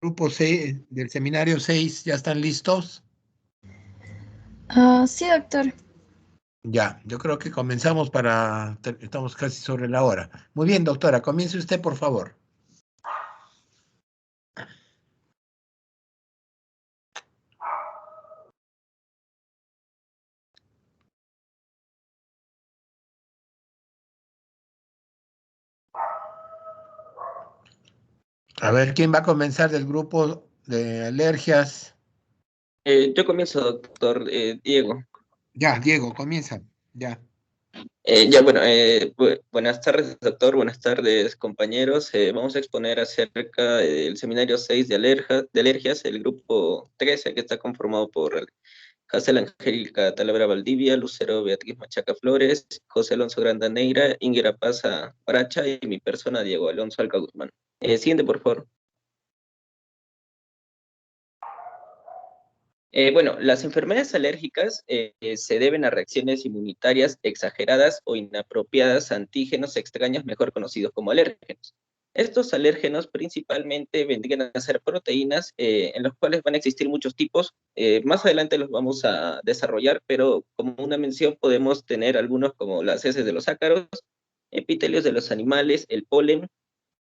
Grupo 6 del seminario 6, ¿ya están listos? Sí, doctor. Ya, yo creo que comenzamos estamos casi sobre la hora. Muy bien, doctora, comience usted, por favor. A ver, ¿quién va a comenzar del grupo de alergias? Yo comienzo, doctor Diego. Ya, Diego, comienza. Ya. Buenas tardes, doctor. Buenas tardes, compañeros. Vamos a exponer acerca del seminario 6 de alergias, el grupo 13, que está conformado por Hazel Angélica Talavera Valdivia, Lucero Beatriz Machaca Flores, José Alonso Grandaneira, Ingrid Paza Paracha y mi persona, Diego Alonso Alca Guzmán. Siguiente, por favor. Las enfermedades alérgicas se deben a reacciones inmunitarias exageradas o inapropiadas a antígenos extraños, mejor conocidos como alérgenos. Estos alérgenos principalmente vendrían a ser proteínas en los cuales van a existir muchos tipos. Más adelante los vamos a desarrollar, pero como una mención podemos tener algunos como las heces de los ácaros, epitelios de los animales, el polen,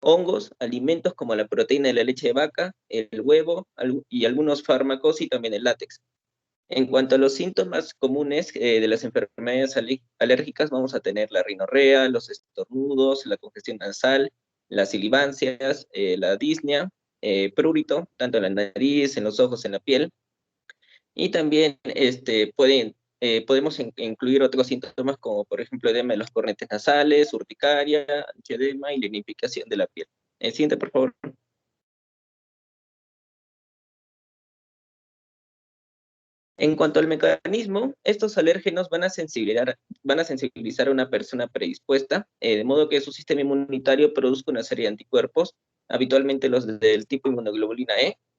hongos, alimentos como la proteína de la leche de vaca, el huevo y algunos fármacos y también el látex. En cuanto a los síntomas comunes de las enfermedades alérgicas, vamos a tener la rinorrea, los estornudos, la congestión nasal, las silivancias, la disnea, prurito, tanto en la nariz, en los ojos, en la piel. Y también podemos incluir otros síntomas como, por ejemplo, edema de los cornetes nasales, urticaria, angioedema y lignificación de la piel. Siguiente, por favor. En cuanto al mecanismo, estos alérgenos van a sensibilizar a una persona predispuesta, de modo que su sistema inmunitario produzca una serie de anticuerpos, habitualmente los del tipo inmunoglobulina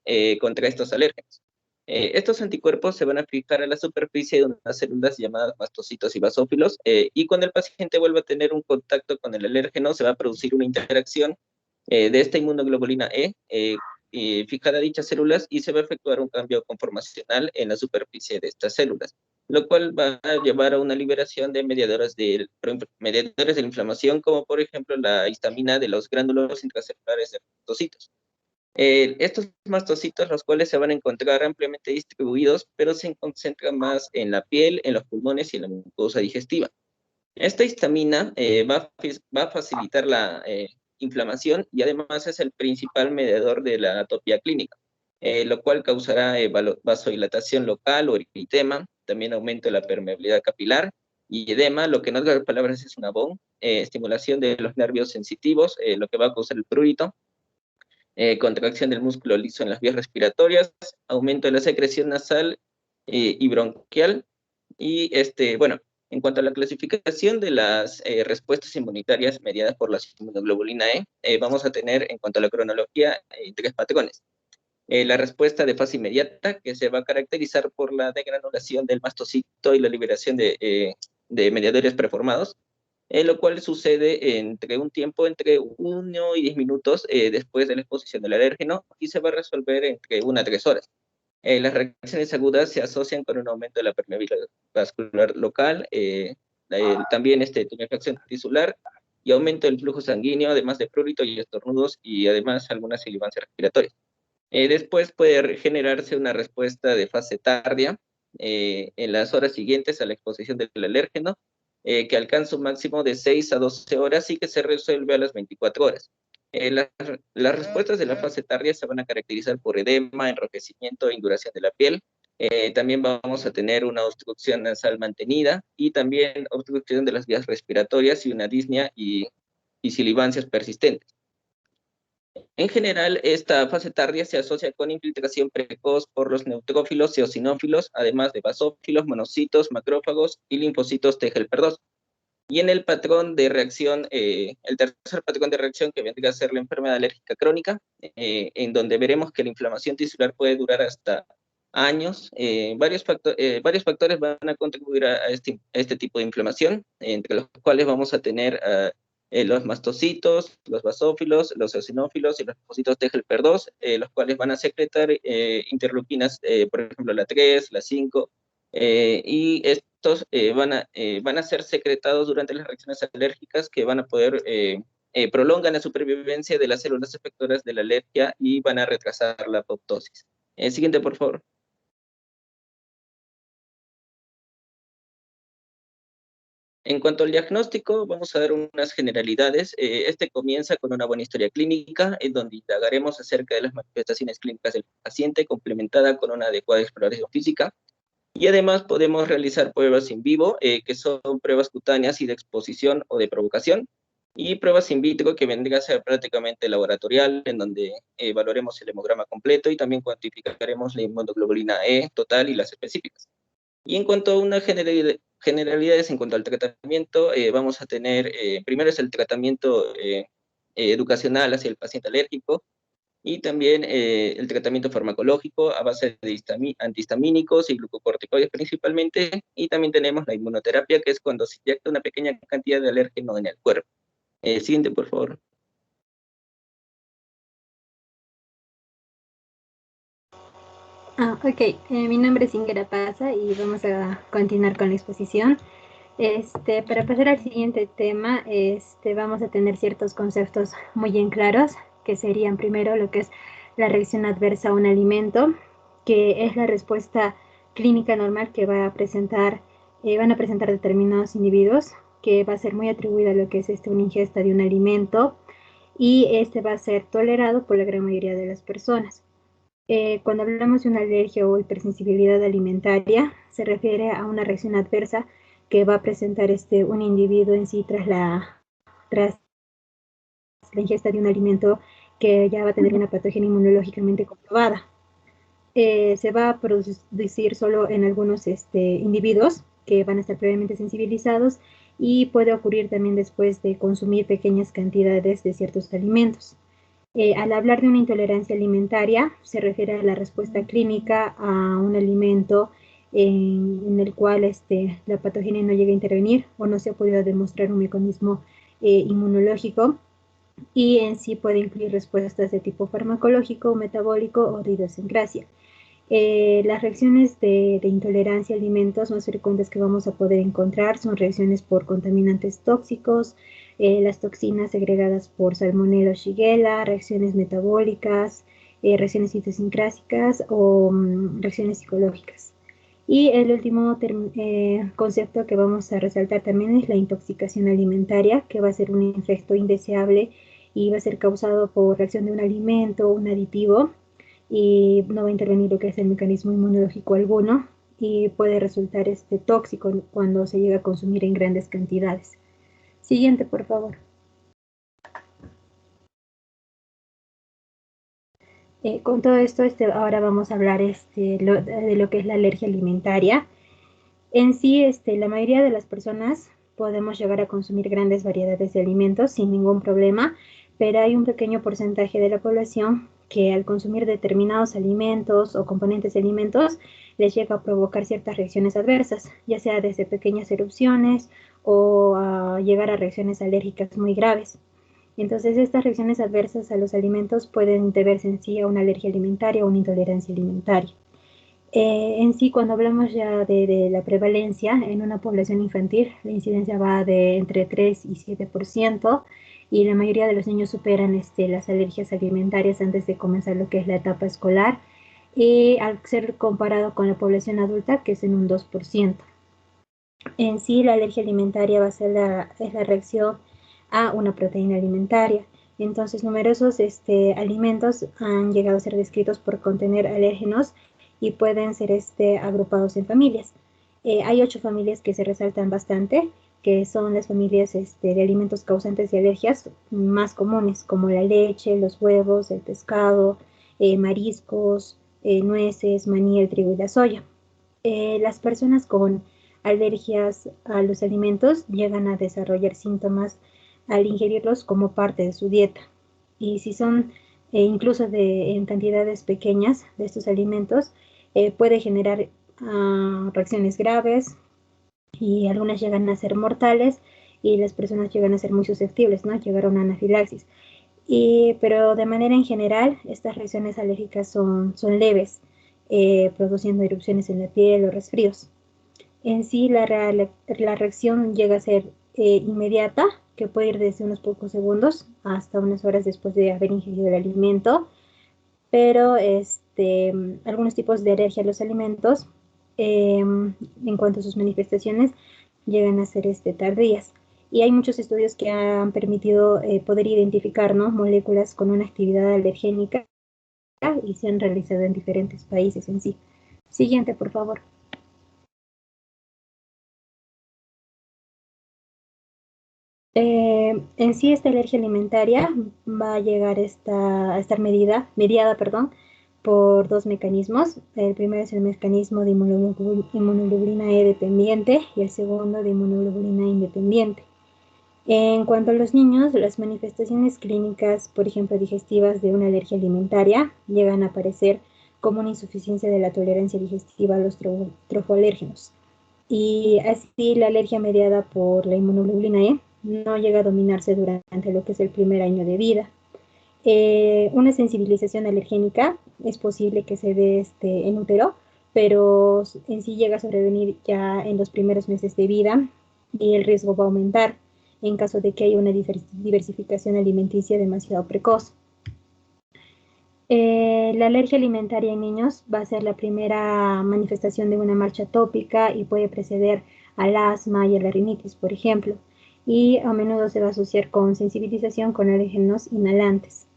E, contra estos alérgenos. Estos anticuerpos se van a fijar a la superficie de unas células llamadas mastocitos y basófilos, y cuando el paciente vuelva a tener un contacto con el alérgeno, se va a producir una interacción de esta inmunoglobulina E, fijada a dichas células y se va a efectuar un cambio conformacional en la superficie de estas células, lo cual va a llevar a una liberación de mediadores de la inflamación, como por ejemplo la histamina de los gránulos intracelulares de los mastocitos. Estos mastocitos, los cuales se van a encontrar ampliamente distribuidos, pero se concentran más en la piel, en los pulmones y en la mucosa digestiva. Esta histamina va a facilitar la inflamación y además es el principal mediador de la atopía clínica, lo cual causará vasodilatación local o eritema, también aumento de la permeabilidad capilar y edema, lo que en otras palabras es una BON, estimulación de los nervios sensitivos, lo que va a causar el prurito, contracción del músculo liso en las vías respiratorias, aumento de la secreción nasal y bronquial, y en cuanto a la clasificación de las respuestas inmunitarias mediadas por la inmunoglobulina E, vamos a tener en cuanto a la cronología tres patrones. La respuesta de fase inmediata, que se va a caracterizar por la degranulación del mastocito y la liberación de mediadores preformados, lo cual sucede entre un tiempo entre 1 y 10 minutos después de la exposición del alérgeno y se va a resolver entre 1 a 3 horas. Las reacciones agudas se asocian con un aumento de la permeabilidad vascular local, también tumefacción tisular y aumento del flujo sanguíneo, además de prurito y estornudos y además algunas silivancias respiratorias. Después puede generarse una respuesta de fase tardía en las horas siguientes a la exposición del alérgeno, que alcanza un máximo de 6 a 12 horas y que se resuelve a las 24 horas. Las respuestas de la fase tardía se van a caracterizar por edema, enrojecimiento e induración de la piel. También vamos a tener una obstrucción nasal mantenida y también obstrucción de las vías respiratorias y una disnea y silivancias persistentes. En general, esta fase tardía se asocia con infiltración precoz por los neutrófilos y eosinófilos, además de basófilos, monocitos, macrófagos y linfocitos T helper 2. Y en el patrón de reacción, el tercer patrón de reacción que vendría a ser la enfermedad alérgica crónica, en donde veremos que la inflamación tisular puede durar hasta años. Varios factores van a contribuir a este tipo de inflamación, entre los cuales vamos a tener los mastocitos, los basófilos, los eosinófilos y los linfocitos T helper 2, los cuales van a secretar interleuquinas, por ejemplo, la 3, la 5, y estos van a ser secretados durante las reacciones alérgicas que van a poder prolongan la supervivencia de las células efectoras de la alergia y van a retrasar la apoptosis. Siguiente, por favor. En cuanto al diagnóstico, vamos a dar unas generalidades. Este comienza con una buena historia clínica, en donde indagaremos acerca de las manifestaciones clínicas del paciente, complementada con una adecuada exploración física. Y además podemos realizar pruebas in vivo, que son pruebas cutáneas y de exposición o de provocación, y pruebas in vitro, que vendría a ser prácticamente laboratorial, en donde evaluaremos el hemograma completo y también cuantificaremos la inmunoglobulina E total y las específicas. Y en cuanto a unas generalidades en cuanto al tratamiento, vamos a tener, primero es el tratamiento educacional hacia el paciente alérgico, y también el tratamiento farmacológico a base de antihistamínicos y glucocorticoides principalmente, y también tenemos la inmunoterapia, que es cuando se inyecta una pequeña cantidad de alérgeno en el cuerpo. Siguiente, por favor. Ok, mi nombre es Ingrid Paza y vamos a continuar con la exposición. Para pasar al siguiente tema, vamos a tener ciertos conceptos muy bien claros, que serían primero lo que es la reacción adversa a un alimento, que es la respuesta clínica normal que van a presentar determinados individuos, que va a ser muy atribuida a lo que es una ingesta de un alimento, y va a ser tolerado por la gran mayoría de las personas. Cuando hablamos de una alergia o hipersensibilidad alimentaria, se refiere a una reacción adversa que va a presentar un individuo en sí tras la ingesta de un alimento que ya va a tener una patogenia inmunológicamente comprobada. Se va a producir solo en algunos individuos que van a estar previamente sensibilizados, y puede ocurrir también después de consumir pequeñas cantidades de ciertos alimentos. Al hablar de una intolerancia alimentaria, se refiere a la respuesta clínica a un alimento en el cual la patogenia no llega a intervenir o no se ha podido demostrar un mecanismo inmunológico, y en sí puede incluir respuestas de tipo farmacológico, metabólico o de idiosincrasia. Las reacciones de intolerancia a alimentos más frecuentes que vamos a poder encontrar son reacciones por contaminantes tóxicos, las toxinas segregadas por Salmonella o Shigella, reacciones metabólicas, reacciones idiosincrásicas o reacciones psicológicas. Y el último concepto que vamos a resaltar también es la intoxicación alimentaria, que va a ser un efecto indeseable y va a ser causado por reacción de un alimento, un aditivo, y no va a intervenir lo que es el mecanismo inmunológico alguno, y puede resultar tóxico cuando se llega a consumir en grandes cantidades. Siguiente, por favor. Con todo esto, ahora vamos a hablar de lo que es la alergia alimentaria. En sí, la mayoría de las personas podemos llegar a consumir grandes variedades de alimentos sin ningún problema, pero hay un pequeño porcentaje de la población que al consumir determinados alimentos o componentes de alimentos les llega a provocar ciertas reacciones adversas, ya sea desde pequeñas erupciones o a llegar a reacciones alérgicas muy graves. Entonces, estas reacciones adversas a los alimentos pueden deberse en sí a una alergia alimentaria o una intolerancia alimentaria. En sí, cuando hablamos ya de la prevalencia en una población infantil, la incidencia va de entre 3 y 7%, y la mayoría de los niños superan las alergias alimentarias antes de comenzar lo que es la etapa escolar, y al ser comparado con la población adulta, que es en un 2%. En sí, la alergia alimentaria va a ser es la reacción a una proteína alimentaria. Entonces, numerosos alimentos han llegado a ser descritos por contener alérgenos y pueden ser agrupados en familias. Hay 8 familias que se resaltan bastante, que son las familias de alimentos causantes de alergias más comunes, como la leche, los huevos, el pescado, mariscos, nueces, maní, el trigo y la soya. Las personas con alergias a los alimentos llegan a desarrollar síntomas al ingerirlos como parte de su dieta. Y si son incluso en cantidades pequeñas de estos alimentos, puede generar reacciones graves, y algunas llegan a ser mortales, y las personas llegan a ser muy susceptibles, ¿no? Llegar a una anafilaxis. Pero de manera en general, estas reacciones alérgicas son leves, produciendo erupciones en la piel o resfríos. En sí, la reacción llega a ser inmediata, que puede ir desde unos pocos segundos hasta unas horas después de haber ingerido el alimento, pero algunos tipos de alergia a los alimentos, en cuanto a sus manifestaciones, llegan a ser tardías. Y hay muchos estudios que han permitido poder identificar, ¿no?, moléculas con una actividad alergénica y se han realizado en diferentes países en sí. Siguiente, por favor. En sí, esta alergia alimentaria va a llegar a estar mediada, por dos mecanismos. El primero es el mecanismo de inmunoglobulina E dependiente y el segundo de inmunoglobulina independiente. En cuanto a los niños, las manifestaciones clínicas, por ejemplo, digestivas de una alergia alimentaria, llegan a aparecer como una insuficiencia de la tolerancia digestiva a los trofoalérgenos. Y así la alergia mediada por la inmunoglobulina E no llega a dominarse durante lo que es el primer año de vida. Una sensibilización alergénica es posible que se dé en útero, pero en sí llega a sobrevenir ya en los primeros meses de vida y el riesgo va a aumentar en caso de que haya una diversificación alimenticia demasiado precoz. La alergia alimentaria en niños va a ser la primera manifestación de una marcha atópica y puede preceder al asma y a la rinitis, por ejemplo, y a menudo se va a asociar con sensibilización con alérgenos inhalantes.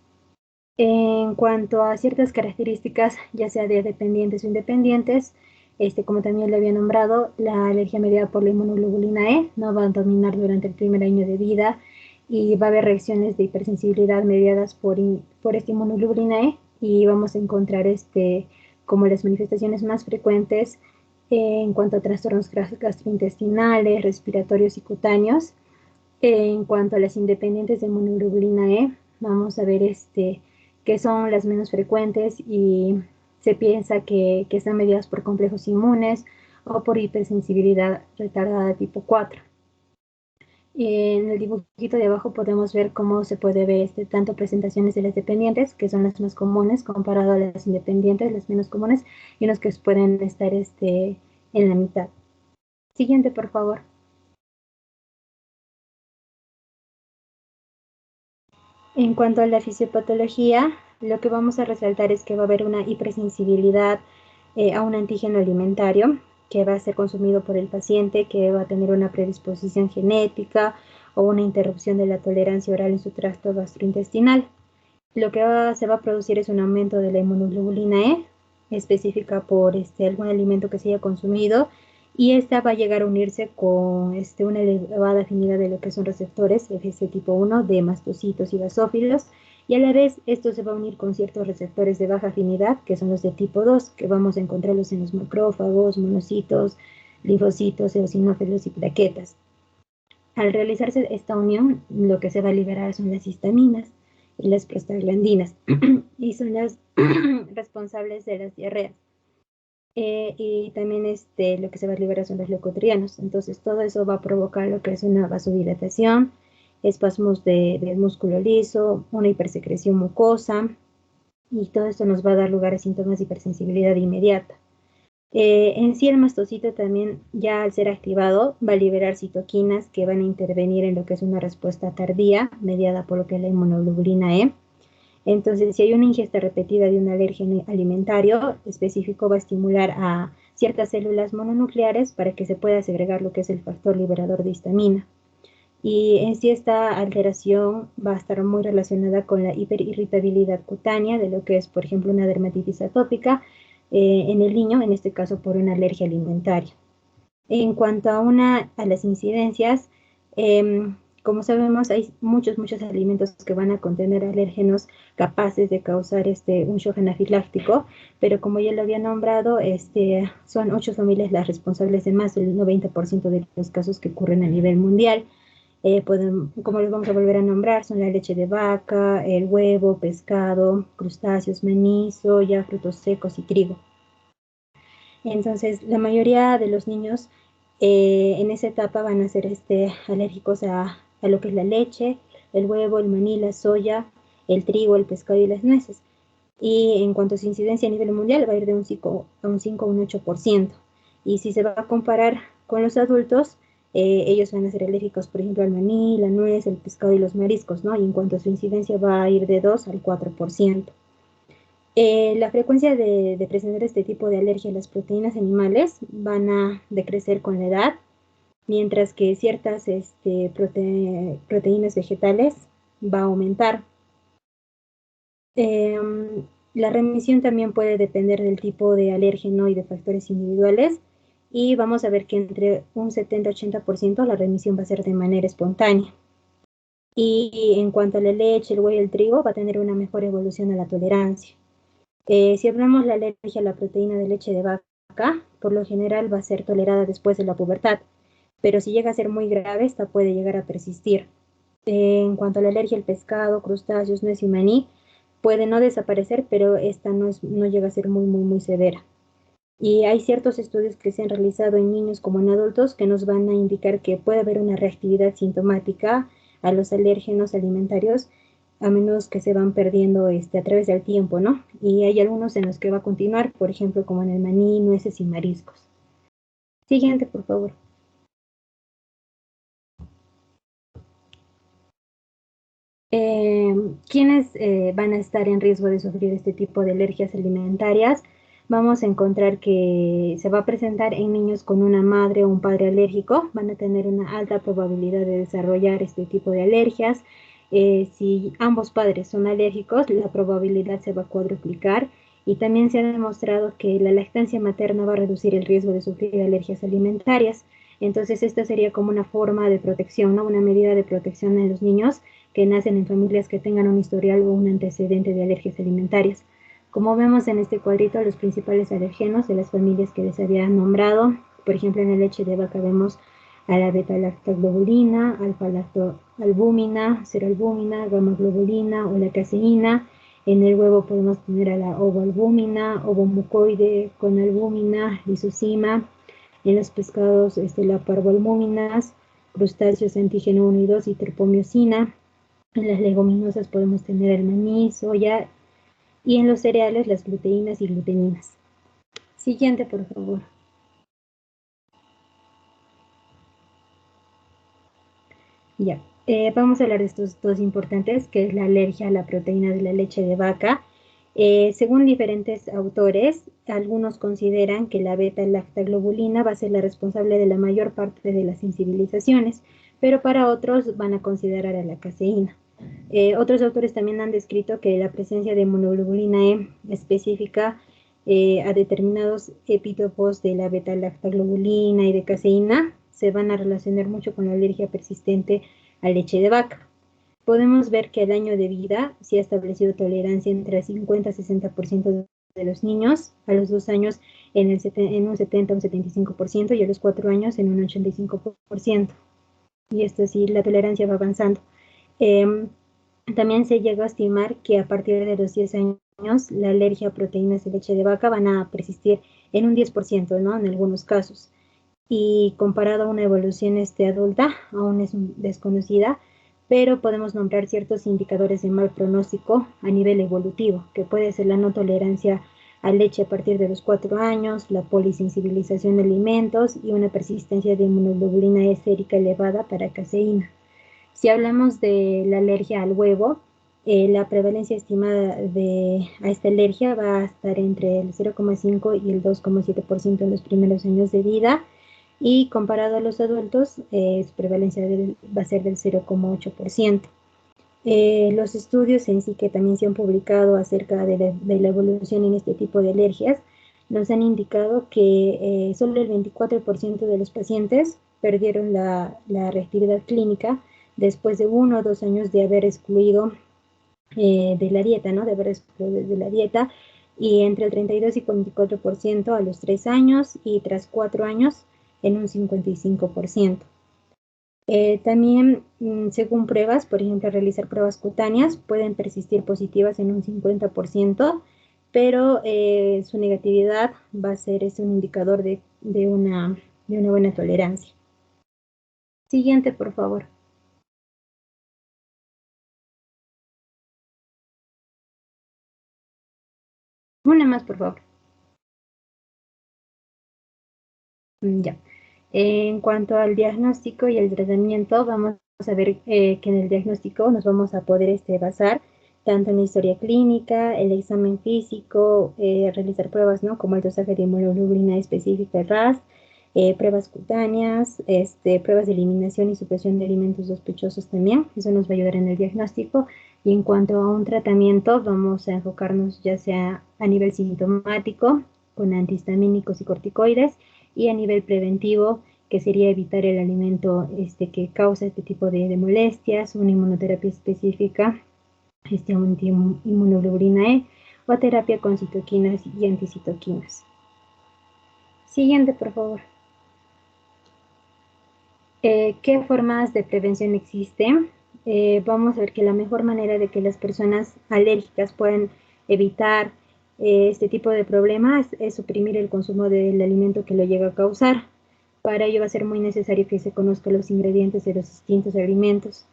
En cuanto a ciertas características, ya sea de dependientes o independientes, como también le había nombrado, la alergia mediada por la inmunoglobulina E no va a dominar durante el primer año de vida y va a haber reacciones de hipersensibilidad mediadas por esta inmunoglobulina E y vamos a encontrar como las manifestaciones más frecuentes en cuanto a trastornos gastrointestinales, respiratorios y cutáneos. En cuanto a las independientes de inmunoglobulina E, vamos a ver que son las menos frecuentes y se piensa que están mediadas por complejos inmunes o por hipersensibilidad retardada tipo 4. En el dibujito de abajo podemos ver cómo se puede ver tanto presentaciones de las dependientes, que son las más comunes, comparado a las independientes, las menos comunes, y los que pueden estar en la mitad. Siguiente, por favor. En cuanto a la fisiopatología, lo que vamos a resaltar es que va a haber una hipersensibilidad a un antígeno alimentario que va a ser consumido por el paciente, que va a tener una predisposición genética o una interrupción de la tolerancia oral en su tracto gastrointestinal. Lo que se va a producir es un aumento de la inmunoglobulina E, específica por algún alimento que se haya consumido, y esta va a llegar a unirse con una elevada afinidad de lo que son receptores FS tipo 1 de mastocitos y basófilos, y a la vez esto se va a unir con ciertos receptores de baja afinidad, que son los de tipo 2, que vamos a encontrarlos en los macrófagos, monocitos, linfocitos, eosinófilos y plaquetas. Al realizarse esta unión, lo que se va a liberar son las histaminas y las prostaglandinas, y son las responsables de las diarreas. Y también lo que se va a liberar son los leucotrienos. Entonces todo eso va a provocar lo que es una vasodilatación, espasmos del músculo liso, una hipersecreción mucosa, y todo esto nos va a dar lugar a síntomas de hipersensibilidad inmediata. En sí el mastocito también, ya al ser activado, va a liberar citoquinas que van a intervenir en lo que es una respuesta tardía mediada por lo que es la inmunoglobulina E. Entonces, si hay una ingesta repetida de un alérgeno alimentario específico, va a estimular a ciertas células mononucleares para que se pueda segregar lo que es el factor liberador de histamina. Y en sí esta alteración va a estar muy relacionada con la hiperirritabilidad cutánea de lo que es, por ejemplo, una dermatitis atópica en el niño, en este caso por una alergia alimentaria. En cuanto a las incidencias, como sabemos, hay muchos alimentos que van a contener alérgenos capaces de causar un shock anafiláctico, pero como ya lo había nombrado, son 8 familias las responsables de más del 90% de los casos que ocurren a nivel mundial. Como les vamos a volver a nombrar, son la leche de vaca, el huevo, pescado, crustáceos, maní, soya, frutos secos y trigo. Entonces, la mayoría de los niños En esa etapa van a ser alérgicos a lo que es la leche, el huevo, el maní, la soya, el trigo, el pescado y las nueces. Y en cuanto a su incidencia a nivel mundial, va a ir de un 5 a un 8%. Y si se va a comparar con los adultos, ellos van a ser alérgicos, por ejemplo, al maní, la nuez, el pescado y los mariscos, ¿no? Y en cuanto a su incidencia, va a ir de 2 al 4%. La frecuencia de presentar este tipo de alergia a las proteínas animales van a decrecer con la edad, mientras que ciertas proteínas vegetales va a aumentar. La remisión también puede depender del tipo de alérgeno y de factores individuales, y vamos a ver que entre un 70-80% la remisión va a ser de manera espontánea. Y en cuanto a la leche, el huevo y el trigo, va a tener una mejor evolución a la tolerancia. Si hablamos de la alergia a la proteína de leche de vaca, por lo general va a ser tolerada después de la pubertad, pero si llega a ser muy grave, esta puede llegar a persistir. En cuanto a la alergia al pescado, crustáceos, nuez y maní, puede no desaparecer, pero esta no llega a ser muy severa. Y hay ciertos estudios que se han realizado en niños como en adultos que nos van a indicar que puede haber una reactividad sintomática a los alérgenos alimentarios, a menos que se van perdiendo a través del tiempo, ¿no? Y hay algunos en los que va a continuar, por ejemplo, como en el maní, nueces y mariscos. Siguiente, por favor. ¿Quiénes van a estar en riesgo de sufrir este tipo de alergias alimentarias? Vamos a encontrar que se va a presentar en niños con una madre o un padre alérgico, van a tener una alta probabilidad de desarrollar este tipo de alergias. Si ambos padres son alérgicos, la probabilidad se va a cuadruplicar, y también se ha demostrado que la lactancia materna va a reducir el riesgo de sufrir alergias alimentarias. Entonces, esta sería como una forma de protección, ¿no? Una medida de protección en los niños que nacen en familias que tengan un historial o un antecedente de alergias alimentarias. Como vemos en este cuadrito, los principales alergenos de las familias que les había nombrado, por ejemplo, en la leche de vaca vemos a la beta-lactoglobulina, alfa-lactoalbúmina, ceralbúmina, gamma-globulina o la caseína. En el huevo podemos tener a la ovoalbúmina, ovomucoide con albúmina, lisocima. En los pescados, la parvoalbúminas, crustáceos antígeno 1 y 2 y terpomiosina. En las leguminosas podemos tener el maní, soya, y en los cereales las gluteínas y gluteninas. Siguiente, por favor. Ya, vamos a hablar de estos dos importantes, que es la alergia a la proteína de la leche de vaca. Según diferentes autores, algunos consideran que la beta-lactoglobulina va a ser la responsable de la mayor parte de las sensibilizaciones, pero para otros van a considerar a la caseína. Otros autores también han descrito que la presencia de monoglobulina E específica a determinados epítopos de la beta-lactoglobulina y de caseína se van a relacionar mucho con la alergia persistente a leche de vaca. Podemos ver que al año de vida se ha establecido tolerancia entre el 50 y 60% de los niños, a los 2 años en un 70 o un 75% y a los 4 años en un 85%. Y esto sí, la tolerancia va avanzando. También se llega a estimar que a partir de los 10 años la alergia a proteínas de leche de vaca van a persistir en un 10%, ¿no? En algunos casos. Y comparado a una evolución adulta, aún es desconocida, pero podemos nombrar ciertos indicadores de mal pronóstico a nivel evolutivo, que puede ser la no tolerancia a leche a partir de los 4 años, la polisensibilización de alimentos y una persistencia de inmunoglobulina E sérica elevada para caseína. Si hablamos de la alergia al huevo, la prevalencia estimada a esta alergia va a estar entre el 0,5 y el 2,7% en los primeros años de vida, y comparado a los adultos, su prevalencia va a ser del 0,8%. Los estudios en sí que también se han publicado acerca de la evolución en este tipo de alergias nos han indicado que solo el 24% de los pacientes perdieron la reactividad clínica después de 1 o 2 años de haber excluido de la dieta, ¿no? De haber excluido de la dieta, y entre el 32 y 44% a los 3 años y tras 4 años en un 55%. También, según pruebas, por ejemplo, realizar pruebas cutáneas pueden persistir positivas en un 50%, pero su negatividad va a ser un indicador de una de una buena tolerancia. Siguiente, por favor. Una más, por favor. Ya. En cuanto al diagnóstico y el tratamiento, vamos a ver que en el diagnóstico nos vamos a poder basar tanto en la historia clínica, el examen físico, realizar pruebas, ¿no? Como el dosaje de hemoglobina específica, RAS, pruebas cutáneas, pruebas de eliminación y supresión de alimentos sospechosos también. Eso nos va a ayudar en el diagnóstico. Y en cuanto a un tratamiento, vamos a enfocarnos ya sea a nivel sintomático, con antihistamínicos y corticoides, y a nivel preventivo, que sería evitar el alimento que causa este tipo de molestias, una inmunoterapia específica, anti-inmunoglobulina E, o terapia con citoquinas y anticitoquinas. Siguiente, por favor. ¿Qué formas de prevención existen? Vamos a ver que la mejor manera de que las personas alérgicas puedan evitar este tipo de problemas es suprimir el consumo del alimento que lo llega a causar. Para ello va a ser muy necesario que se conozcan los ingredientes de los distintos alimentos.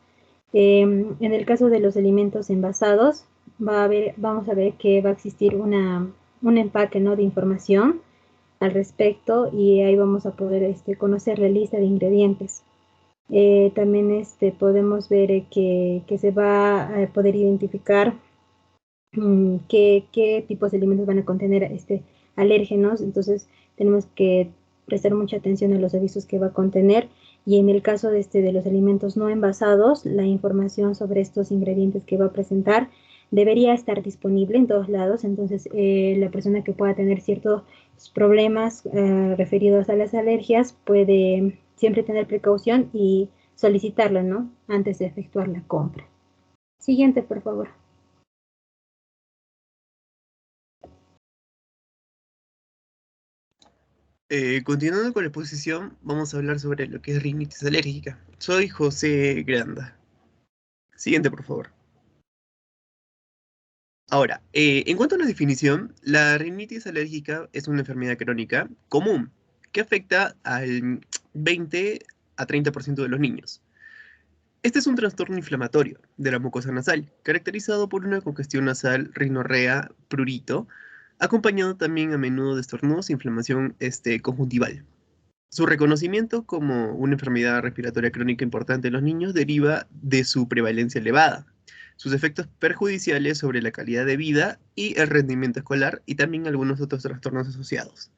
En el caso de los alimentos envasados, vamos a ver que va a existir un empaque, ¿no?, de información al respecto, y ahí vamos a poder conocer la lista de ingredientes. También podemos ver que se va a poder identificar qué tipos de alimentos van a contener alérgenos. Entonces tenemos que prestar mucha atención a los avisos que va a contener, y en el caso de los alimentos no envasados, la información sobre estos ingredientes que va a presentar debería estar disponible en todos lados. Entonces la persona que pueda tener ciertos problemas referidos a las alergias puede siempre tener precaución y solicitarla, ¿no?, antes de efectuar la compra. Siguiente, por favor. Continuando con la exposición, vamos a hablar sobre lo que es rinitis alérgica. Soy José Granda. Siguiente, por favor. Ahora, en cuanto a la definición, la rinitis alérgica es una enfermedad crónica común que afecta al 20 a 30% de los niños. Este es un trastorno inflamatorio de la mucosa nasal, caracterizado por una congestión nasal, rinorrea, prurito, acompañado también a menudo de estornudos e inflamación conjuntival. Su reconocimiento como una enfermedad respiratoria crónica importante en los niños deriva de su prevalencia elevada, sus efectos perjudiciales sobre la calidad de vida y el rendimiento escolar, y también algunos otros trastornos asociados.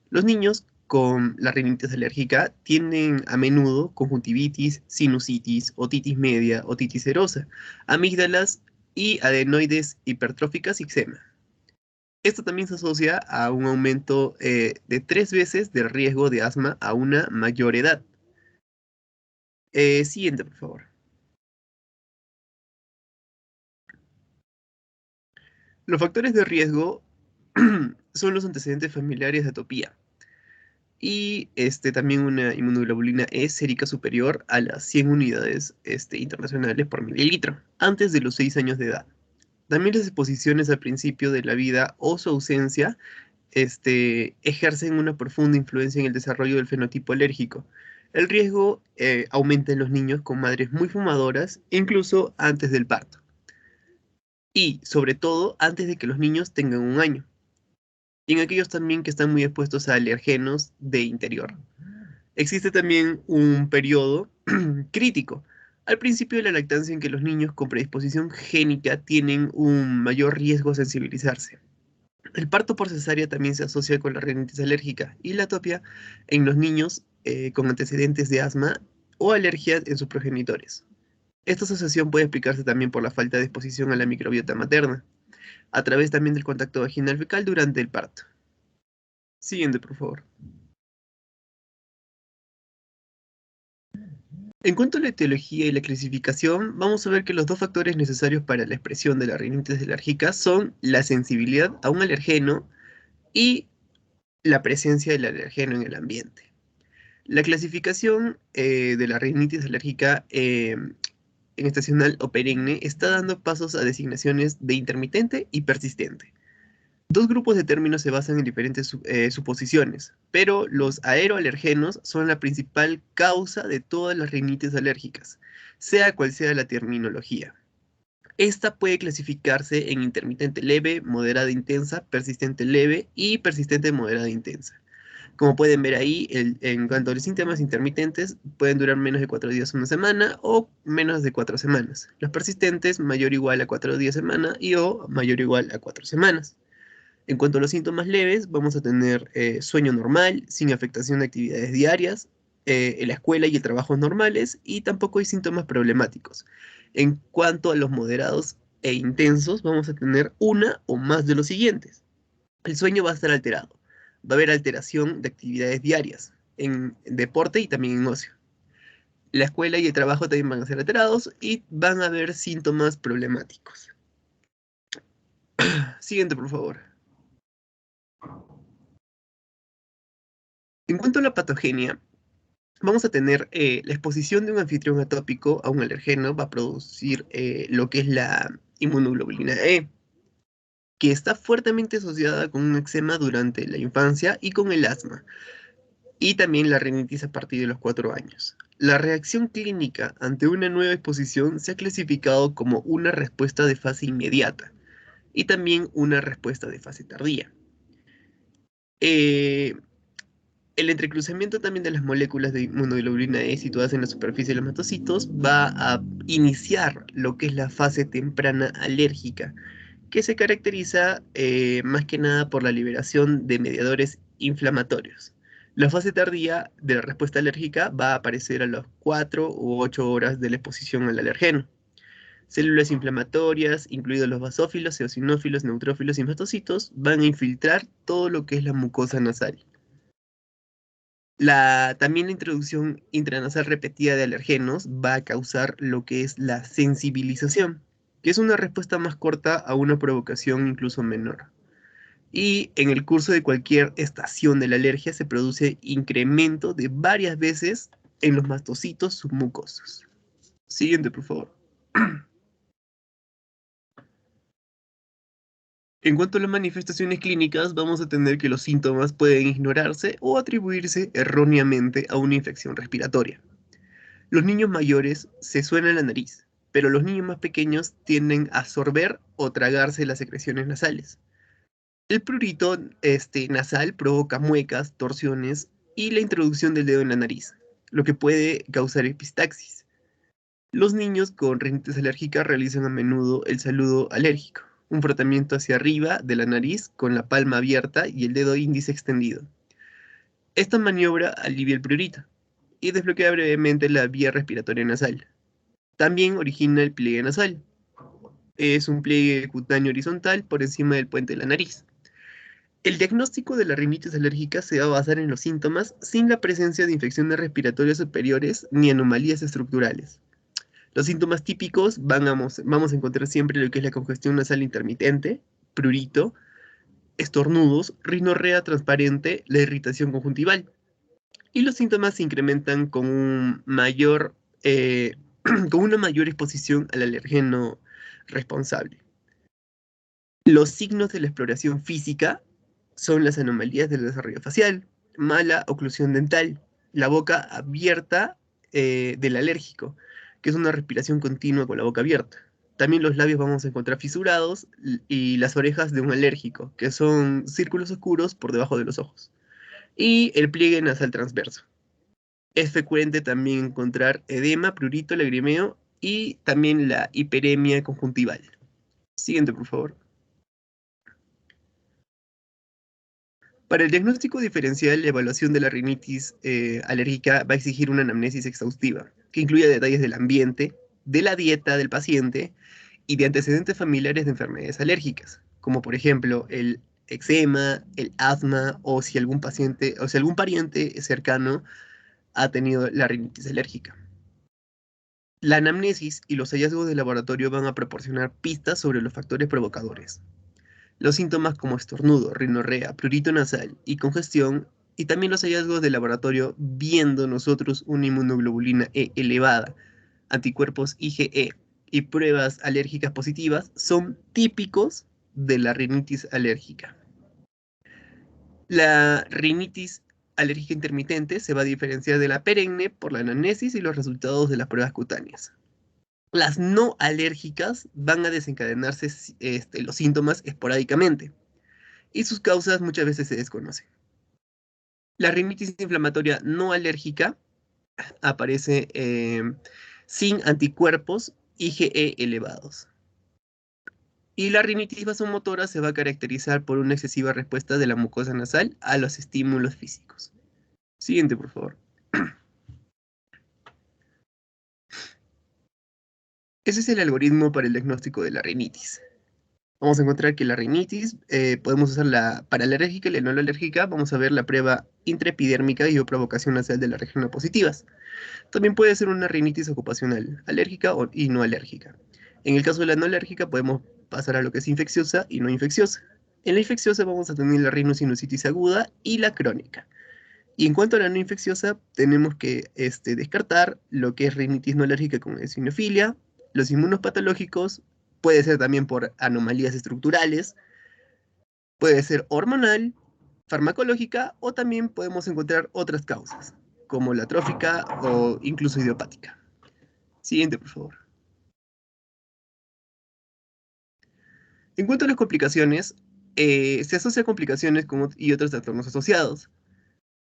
Los niños con la rinitis alérgica tienen a menudo conjuntivitis, sinusitis, otitis media, otitis serosa, amígdalas y adenoides hipertróficas y eczema. Esto también se asocia a un aumento de 3 veces del riesgo de asma a una mayor edad. Siguiente, por favor. Los factores de riesgo son los antecedentes familiares de atopía y también una inmunoglobulina E sérica superior a las 100 unidades internacionales por mililitro antes de los 6 años de edad. También las exposiciones al principio de la vida o su ausencia ejercen una profunda influencia en el desarrollo del fenotipo alérgico. El riesgo aumenta en los niños con madres muy fumadoras, incluso antes del parto. Y, sobre todo, antes de que los niños tengan 1 año. Y en aquellos también que están muy expuestos a alergenos de interior. Existe también un periodo crítico al principio de la lactancia en que los niños con predisposición génica tienen un mayor riesgo a sensibilizarse. El parto por cesárea también se asocia con la rinitis alérgica y la atopia en los niños con antecedentes de asma o alergia en sus progenitores. Esta asociación puede explicarse también por la falta de exposición a la microbiota materna, a través también del contacto vaginal fecal durante el parto. Siguiente, por favor. En cuanto a la etiología y la clasificación, vamos a ver que los 2 factores necesarios para la expresión de la rinitis alérgica son la sensibilidad a un alergeno y la presencia del alergeno en el ambiente. La clasificación de la rinitis alérgica en estacional o perenne está dando pasos a designaciones de intermitente y persistente. Dos grupos de términos se basan en diferentes suposiciones, pero los aeroalergenos son la principal causa de todas las rinitis alérgicas, sea cual sea la terminología. Esta puede clasificarse en intermitente leve, moderada intensa, persistente leve y persistente moderada intensa. Como pueden ver ahí, en cuanto a los síntomas intermitentes, pueden durar menos de 4 días a una semana o menos de 4 semanas. Los persistentes, mayor o igual a 4 días a semana y o mayor o igual a 4 semanas. En cuanto a los síntomas leves, vamos a tener sueño normal, sin afectación de actividades diarias, en la escuela y el trabajo normales, y tampoco hay síntomas problemáticos. En cuanto a los moderados e intensos, vamos a tener una o más de los siguientes. El sueño va a estar alterado. Va a haber alteración de actividades diarias, en deporte y también en ocio. La escuela y el trabajo también van a ser alterados y van a haber síntomas problemáticos. Siguiente, por favor. En cuanto a la patogenia, vamos a tener la exposición de un anfitrión atópico a un alergeno, va a producir lo que es la inmunoglobulina E, que está fuertemente asociada con un eczema durante la infancia y con el asma, y también la rinitis a partir de los 4 años. La reacción clínica ante una nueva exposición se ha clasificado como una respuesta de fase inmediata y también una respuesta de fase tardía. El entrecruzamiento también de las moléculas de inmunoglobulina E situadas en la superficie de los mastocitos va a iniciar lo que es la fase temprana alérgica, que se caracteriza más que nada por la liberación de mediadores inflamatorios. La fase tardía de la respuesta alérgica va a aparecer a las 4 u 8 horas de la exposición al alergeno. Células inflamatorias, incluidos los basófilos, eosinófilos, neutrófilos y mastocitos, van a infiltrar todo lo que es la mucosa nasal. También la introducción intranasal repetida de alergenos va a causar lo que es la sensibilización, que es una respuesta más corta a una provocación incluso menor. Y en el curso de cualquier estación de la alergia se produce incremento de varias veces en los mastocitos submucosos. Siguiente, por favor. En cuanto a las manifestaciones clínicas, vamos a tener que los síntomas pueden ignorarse o atribuirse erróneamente a una infección respiratoria. Los niños mayores se suenan la nariz, pero los niños más pequeños tienden a sorber o tragarse las secreciones nasales. El prurito nasal provoca muecas, torsiones y la introducción del dedo en la nariz, lo que puede causar epistaxis. Los niños con rinitis alérgica realizan a menudo el saludo alérgico, un frotamiento hacia arriba de la nariz con la palma abierta y el dedo índice extendido. Esta maniobra alivia el prurito y desbloquea brevemente la vía respiratoria nasal. También origina el pliegue nasal. Es un pliegue cutáneo horizontal por encima del puente de la nariz. El diagnóstico de la rinitis alérgica se va a basar en los síntomas sin la presencia de infecciones respiratorias superiores ni anomalías estructurales. Los síntomas típicos vamos a encontrar siempre lo que es la congestión nasal intermitente, prurito, estornudos, rinorrea transparente, la irritación conjuntival. Y los síntomas se incrementan con una mayor exposición al alergeno responsable. Los signos de la exploración física son las anomalías del desarrollo facial, mala oclusión dental, la boca abierta del alérgico, que es una respiración continua con la boca abierta. También los labios vamos a encontrar fisurados y las orejas de un alérgico, que son círculos oscuros por debajo de los ojos. Y el pliegue nasal transverso. Es frecuente también encontrar edema, prurito, lagrimeo y también la hiperemia conjuntival. Siguiente, por favor. Para el diagnóstico diferencial, la evaluación de la rinitis alérgica va a exigir una anamnesis exhaustiva, que incluya detalles del ambiente, de la dieta del paciente y de antecedentes familiares de enfermedades alérgicas, como por ejemplo el eczema, el asma o si algún pariente cercano ha tenido la rinitis alérgica. La anamnesis y los hallazgos de laboratorio van a proporcionar pistas sobre los factores provocadores. Los síntomas como estornudo, rinorrea, prurito nasal y congestión, y también los hallazgos de laboratorio viendo nosotros una inmunoglobulina E elevada, anticuerpos IgE y pruebas alérgicas positivas, son típicos de la rinitis alérgica. La rinitis alérgica intermitente se va a diferenciar de la perenne por la anamnesis y los resultados de las pruebas cutáneas. Las no alérgicas van a desencadenarse los síntomas esporádicamente y sus causas muchas veces se desconocen. La rinitis inflamatoria no alérgica aparece sin anticuerpos IgE elevados. Y la rinitis vasomotora se va a caracterizar por una excesiva respuesta de la mucosa nasal a los estímulos físicos. Siguiente, por favor. Ese es el algoritmo para el diagnóstico de la rinitis. Vamos a encontrar que la rinitis podemos usarla para la alérgica y la no alérgica. Vamos a ver la prueba intraepidérmica y o provocación nasal de las regiones positivas. También puede ser una rinitis ocupacional, alérgica y no alérgica. En el caso de la no alérgica podemos pasar a lo que es infecciosa y no infecciosa. En la infecciosa vamos a tener la rhinosinusitis aguda y la crónica. Y en cuanto a la no infecciosa, tenemos que descartar lo que es rinitis no alérgica con eosinofilia, los inmunopatológicos, puede ser también por anomalías estructurales, puede ser hormonal, farmacológica o también podemos encontrar otras causas, como la trófica o incluso idiopática. Siguiente, por favor. En cuanto a las complicaciones, se asocia a complicaciones y otros trastornos asociados.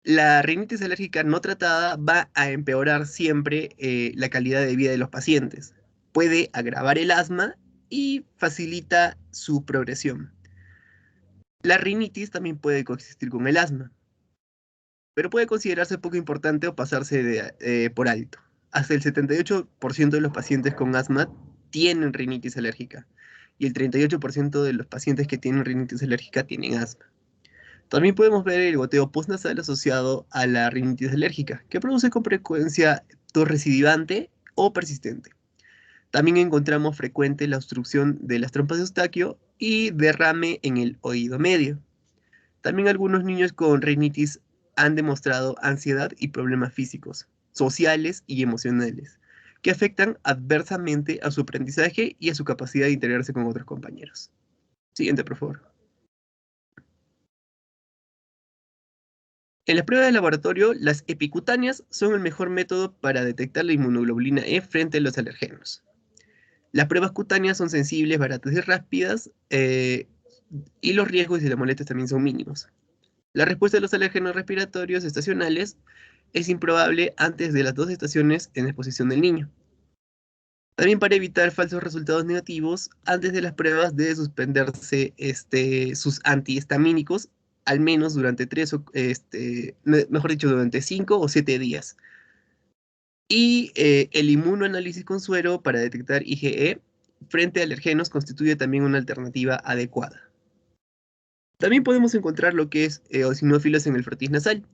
La rinitis alérgica no tratada va a empeorar siempre la calidad de vida de los pacientes. Puede agravar el asma y facilita su progresión. La rinitis también puede coexistir con el asma, pero puede considerarse poco importante o pasarse por alto. Hasta el 78% de los pacientes con asma tienen rinitis alérgica y el 38% de los pacientes que tienen rinitis alérgica tienen asma. También podemos ver el goteo postnasal asociado a la rinitis alérgica, que produce con frecuencia tos recidivante o persistente. También encontramos frecuente la obstrucción de las trompas de Eustaquio y derrame en el oído medio. También algunos niños con rinitis han demostrado ansiedad y problemas físicos, sociales y emocionales, que afectan adversamente a su aprendizaje y a su capacidad de integrarse con otros compañeros. Siguiente, por favor. En las pruebas de laboratorio, las epicutáneas son el mejor método para detectar la inmunoglobulina E frente a los alergenos. Las pruebas cutáneas son sensibles, baratas y rápidas, y los riesgos y las molestias también son mínimos. La respuesta de los alérgenos respiratorios estacionales es improbable antes de las 2 estaciones en exposición del niño. También para evitar falsos resultados negativos, antes de las pruebas debe suspenderse sus antihistamínicos, al menos durante durante 5 o 7 días. Y el inmunoanálisis con suero para detectar IgE frente a alergenos constituye también una alternativa adecuada. También podemos encontrar lo que es eosinófilos en el frotis nasal,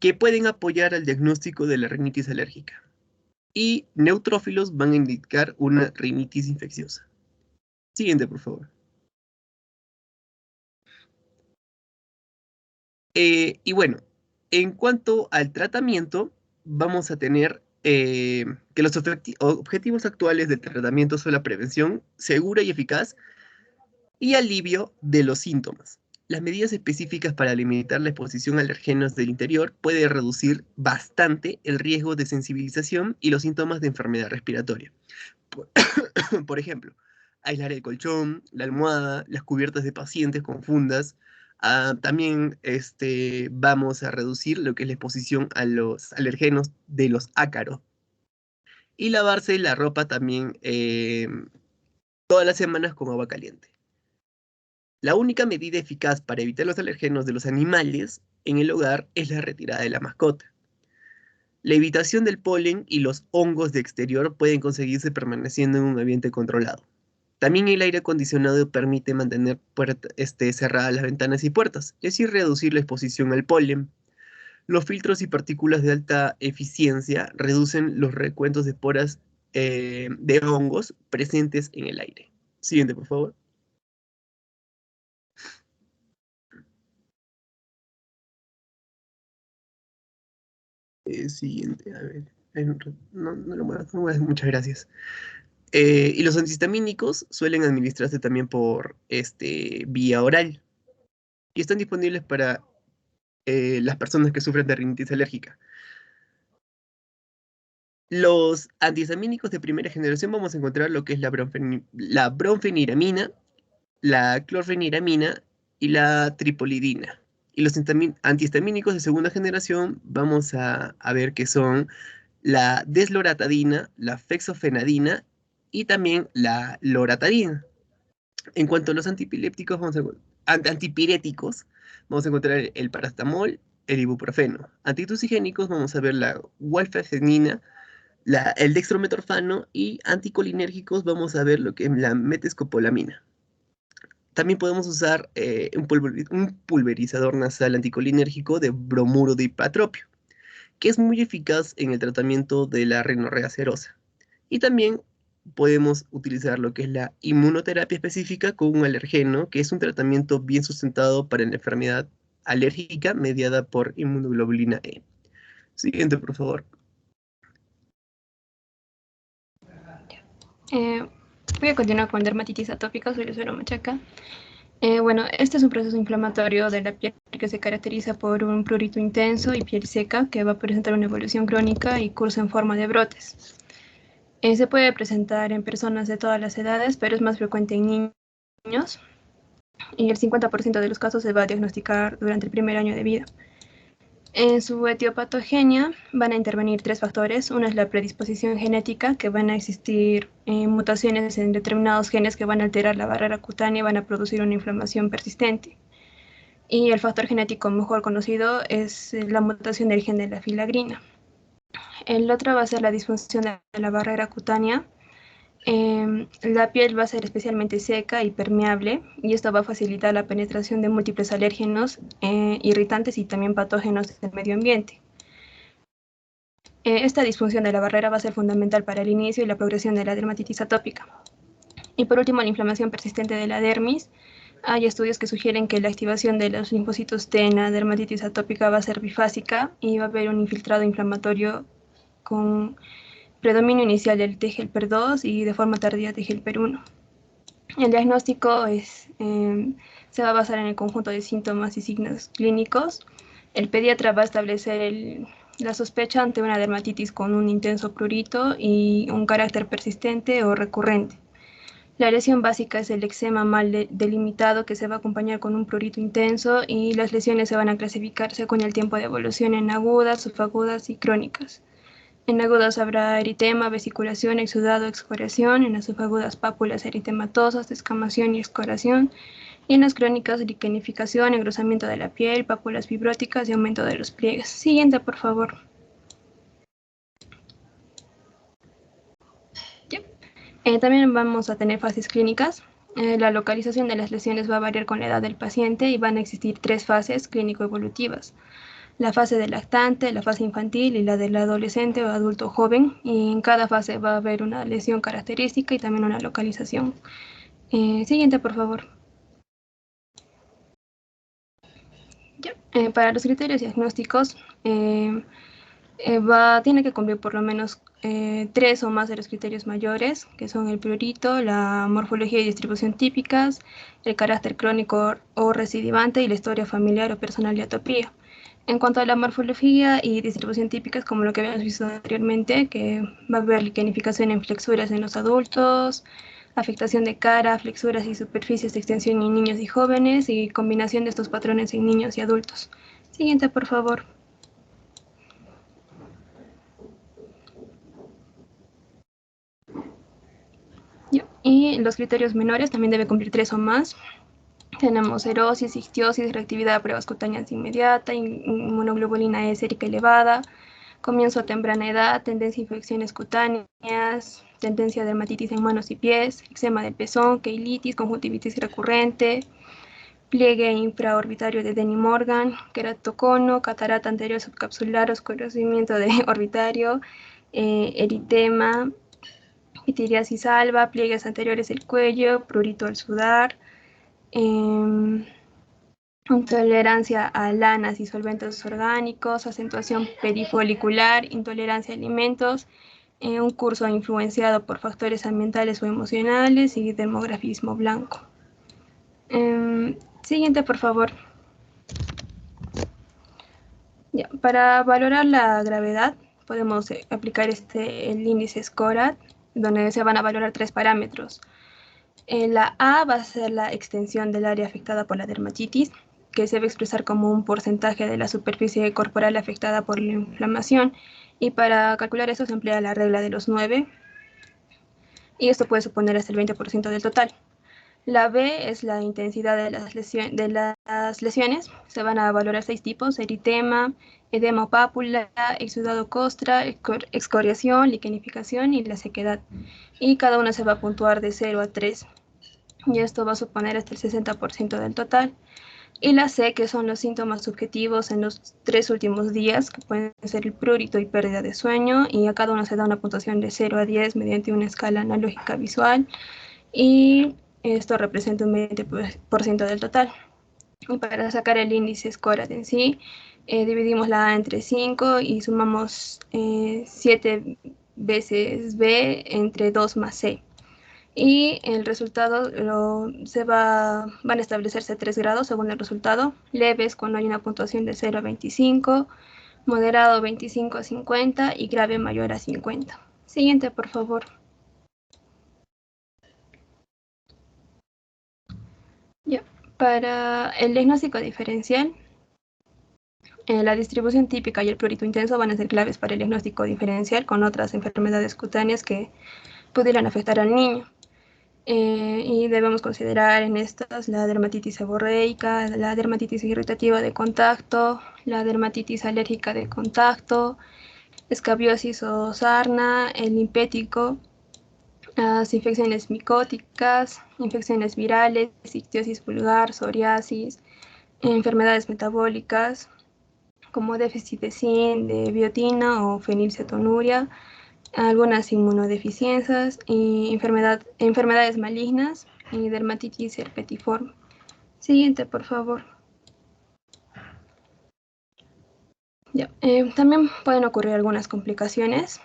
que pueden apoyar al diagnóstico de la rinitis alérgica. Y neutrófilos van a indicar una rinitis infecciosa. Siguiente, por favor. Y bueno, en cuanto al tratamiento, vamos a tener que los objetivos actuales del tratamiento son la prevención segura y eficaz y alivio de los síntomas. Las medidas específicas para limitar la exposición a alergenos del interior pueden reducir bastante el riesgo de sensibilización y los síntomas de enfermedad respiratoria. Por ejemplo, aislar el colchón, la almohada, las cubiertas de pacientes con fundas. También vamos a reducir lo que es la exposición a los alergenos de los ácaros. Y lavarse la ropa también todas las semanas con agua caliente. La única medida eficaz para evitar los alergenos de los animales en el hogar es la retirada de la mascota. La evitación del polen y los hongos de exterior pueden conseguirse permaneciendo en un ambiente controlado. También el aire acondicionado permite mantener cerradas las ventanas y puertas, y así reducir la exposición al polen. Los filtros y partículas de alta eficiencia reducen los recuentos de esporas de hongos presentes en el aire. Siguiente, por favor. Siguiente, a ver. No lo muevas, muchas gracias. Y los antihistamínicos suelen administrarse también por vía oral y están disponibles para las personas que sufren de rinitis alérgica. Los antihistamínicos de primera generación vamos a encontrar lo que es la bromfeniramina, la clorfeniramina y la tripolidina. Y los antihistamínicos de segunda generación vamos a ver que son la desloratadina, la fexofenadina y también la loratadina. En cuanto a los antipilépticos, antipiréticos, vamos a encontrar el paracetamol, el ibuprofeno. Antitusigénicos vamos a ver la guanfacinina, el dextrometorfano, y anticolinérgicos vamos a ver lo que es la metescopolamina. También podemos usar un pulverizador nasal anticolinérgico de bromuro de ipatropio, que es muy eficaz en el tratamiento de la rinorrea serosa. Y también podemos utilizar lo que es la inmunoterapia específica con un alergeno, que es un tratamiento bien sustentado para la enfermedad alérgica mediada por inmunoglobulina E. Siguiente, por favor. Voy a continuar con dermatitis atópica, soy Lucero Machaca. Bueno, este es un proceso inflamatorio de la piel que se caracteriza por un prurito intenso y piel seca que va a presentar una evolución crónica y cursa en forma de brotes. Se puede presentar en personas de todas las edades, pero es más frecuente en niños y el 50% de los casos se va a diagnosticar durante el primer año de vida. En su etiopatogenia van a intervenir 3 factores. Uno es la predisposición genética, que van a existir mutaciones en determinados genes que van a alterar la barrera cutánea y van a producir una inflamación persistente. Y el factor genético mejor conocido es la mutación del gen de la filagrina. El otro va a ser la disfunción de la barrera cutánea. La piel va a ser especialmente seca y permeable, y esto va a facilitar la penetración de múltiples alérgenos, irritantes y también patógenos del medio ambiente. Esta disfunción de la barrera va a ser fundamental para el inicio y la progresión de la dermatitis atópica. Y por último, la inflamación persistente de la dermis. Hay estudios que sugieren que la activación de los linfocitos T en la dermatitis atópica va a ser bifásica y va a haber un infiltrado inflamatorio con predominio inicial del T-helper2 y de forma tardía T-helper1. El diagnóstico se va a basar en el conjunto de síntomas y signos clínicos. El pediatra va a establecer la sospecha ante una dermatitis con un intenso prurito y un carácter persistente o recurrente. La lesión básica es el eczema mal delimitado, que se va a acompañar con un prurito intenso, y las lesiones se van a clasificar según el tiempo de evolución en agudas, subagudas y crónicas. En agudas habrá eritema, vesiculación, exudado, excoriación. En las subagudas, pápulas eritematosas, descamación y excoriación. Y en las crónicas, liquenificación, engrosamiento de la piel, pápulas fibróticas y aumento de los pliegues. Siguiente, por favor. También vamos a tener fases clínicas. La localización de las lesiones va a variar con la edad del paciente y van a existir 3 fases clínico-evolutivas. La fase del lactante, la fase infantil y la del adolescente o adulto joven, y en cada fase va a haber una lesión característica y también una localización. Siguiente, por favor. Para los criterios diagnósticos, tiene que cumplir por lo menos 3 o más de los criterios mayores, que son el prurito, la morfología y distribución típicas, el carácter crónico o recidivante y la historia familiar o personal de atopía. En cuanto a la morfología y distribución típicas, como lo que habíamos visto anteriormente, que va a haber liquenificación en flexuras en los adultos, afectación de cara, flexuras y superficies de extensión en niños y jóvenes, y combinación de estos patrones en niños y adultos. Siguiente, por favor. Y los criterios menores también debe cumplir 3 o más. Tenemos erosis, ictiosis, reactividad a pruebas cutáneas inmediata, inmunoglobulina E sérica elevada, comienzo a temprana edad, tendencia a infecciones cutáneas, tendencia a dermatitis en manos y pies, eczema del pezón, queilitis, conjuntivitis recurrente, pliegue infraorbitario de Denny Morgan, queratocono, catarata anterior subcapsular, oscurecimiento de orbitario, eritema, pitiriasis alba, pliegues anteriores del cuello, prurito al sudar, intolerancia a lanas y solventes orgánicos, acentuación perifolicular, intolerancia a alimentos, un curso influenciado por factores ambientales o emocionales y demografismo blanco. Siguiente, por favor. Para valorar la gravedad, podemos aplicar el índice SCORAD, donde se van a valorar 3 parámetros. La A va a ser la extensión del área afectada por la dermatitis, que se va a expresar como un porcentaje de la superficie corporal afectada por la inflamación, y para calcular eso se emplea la regla de los 9, y esto puede suponer hasta el 20% del total. La B es la intensidad de las lesiones. Se van a valorar 6 tipos: eritema, edema o pápula, exudado costra, excoriación, liquenificación y la sequedad. Y cada una se va a puntuar de 0 a 3. Y esto va a suponer hasta el 60% del total. Y la C, que son los síntomas subjetivos en los 3 últimos días, que pueden ser el prurito y pérdida de sueño. Y a cada uno se da una puntuación de 0 a 10 mediante una escala analógica visual. Y esto representa un 20% del total. Y para sacar el índice SCORAD en sí, dividimos la A entre 5 y sumamos 7 veces B entre 2 más C. Y el resultado van a establecerse 3 grados según el resultado: leves cuando hay una puntuación de 0 a 25, moderado 25 a 50 y grave mayor a 50. Siguiente, por favor. Ya. Para el diagnóstico diferencial, la distribución típica y el prurito intenso van a ser claves para el diagnóstico diferencial con otras enfermedades cutáneas que pudieran afectar al niño. Y debemos considerar en estas la dermatitis seborreica, la dermatitis irritativa de contacto, la dermatitis alérgica de contacto, escabiosis o sarna, el limpético, las infecciones micóticas, infecciones virales, ictiosis vulgar, psoriasis, enfermedades metabólicas como déficit de zinc, de biotina o fenilcetonuria, algunas inmunodeficiencias, y enfermedades malignas y dermatitis herpetiforme. Siguiente, por favor. Ya. También pueden ocurrir algunas complicaciones.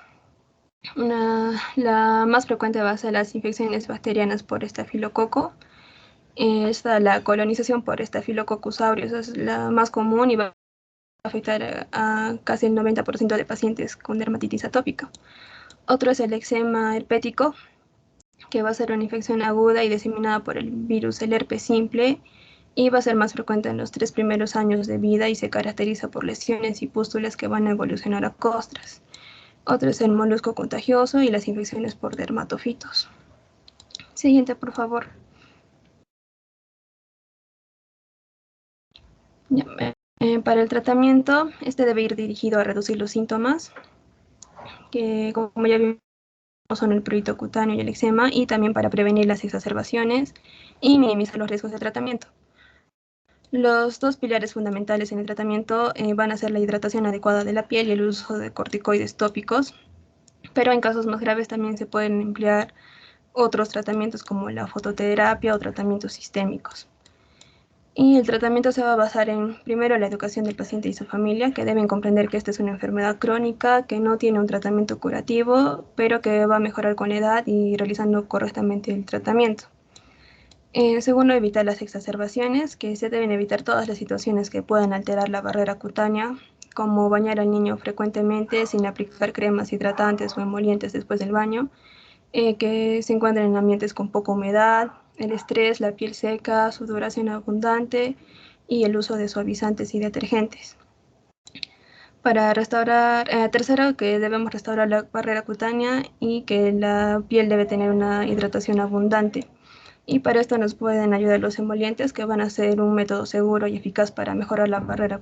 La más frecuente va a ser las infecciones bacterianas por estafilococo. La colonización por Staphylococcus aureus es la más común y va a afectar a casi el 90% de pacientes con dermatitis atópica. Otro es el eczema herpético, que va a ser una infección aguda y diseminada por el virus el herpes simple, y va a ser más frecuente en los 3 primeros años de vida y se caracteriza por lesiones y pústulas que van a evolucionar a costras. Otro es el molusco contagioso y las infecciones por dermatofitos. Siguiente, por favor. Ya, para el tratamiento, este debe ir dirigido a reducir los síntomas, que como ya vimos son el prurito cutáneo y el eczema, y también para prevenir las exacerbaciones y minimizar los riesgos de tratamiento. Los 2 pilares fundamentales en el tratamiento van a ser la hidratación adecuada de la piel y el uso de corticoides tópicos, pero en casos más graves también se pueden emplear otros tratamientos como la fototerapia o tratamientos sistémicos. Y el tratamiento se va a basar en, primero, la educación del paciente y su familia, que deben comprender que esta es una enfermedad crónica, que no tiene un tratamiento curativo, pero que va a mejorar con la edad y realizando correctamente el tratamiento. Segundo, evitar las exacerbaciones, que se deben evitar todas las situaciones que puedan alterar la barrera cutánea, como bañar al niño frecuentemente sin aplicar cremas hidratantes o emolientes después del baño, que se encuentren en ambientes con poca humedad, el estrés, la piel seca, sudoración abundante y el uso de suavizantes y detergentes. Para restaurar, tercero, que debemos restaurar la barrera cutánea y que la piel debe tener una hidratación abundante. Y para esto nos pueden ayudar los emolientes, que van a ser un método seguro y eficaz para mejorar la barrera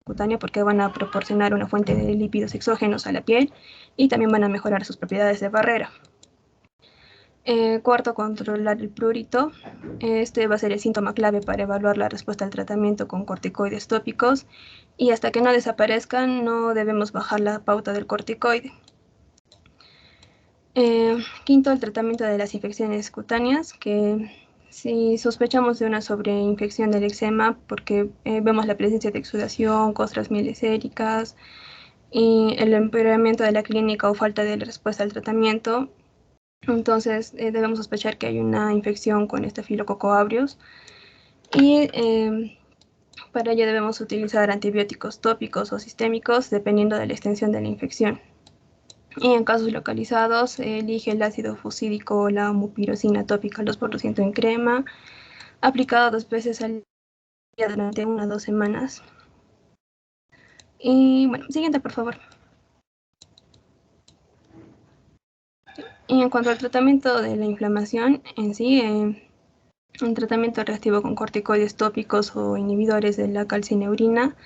cutánea, porque van a proporcionar una fuente de lípidos exógenos a la piel y también van a mejorar sus propiedades de barrera. Cuarto, controlar el prurito. Este va a ser el síntoma clave para evaluar la respuesta al tratamiento con corticoides tópicos, y hasta que no desaparezcan no debemos bajar la pauta del corticoide. Quinto, el tratamiento de las infecciones cutáneas, que si sospechamos de una sobreinfección del eczema porque vemos la presencia de exudación, costras mieleséricas y el empeoramiento de la clínica o falta de respuesta al tratamiento, entonces debemos sospechar que hay una infección con Staphylococcus aureus. Y Para ello debemos utilizar antibióticos tópicos o sistémicos dependiendo de la extensión de la infección. Y en casos localizados, elige el ácido fucídico o la mupirocina tópica al 2% en crema, aplicado 2 veces al día durante 1 a 2 semanas. Y bueno, siguiente por favor. Y en cuanto al tratamiento de la inflamación en sí, un tratamiento reactivo con corticoides tópicos o inhibidores de la calcineurina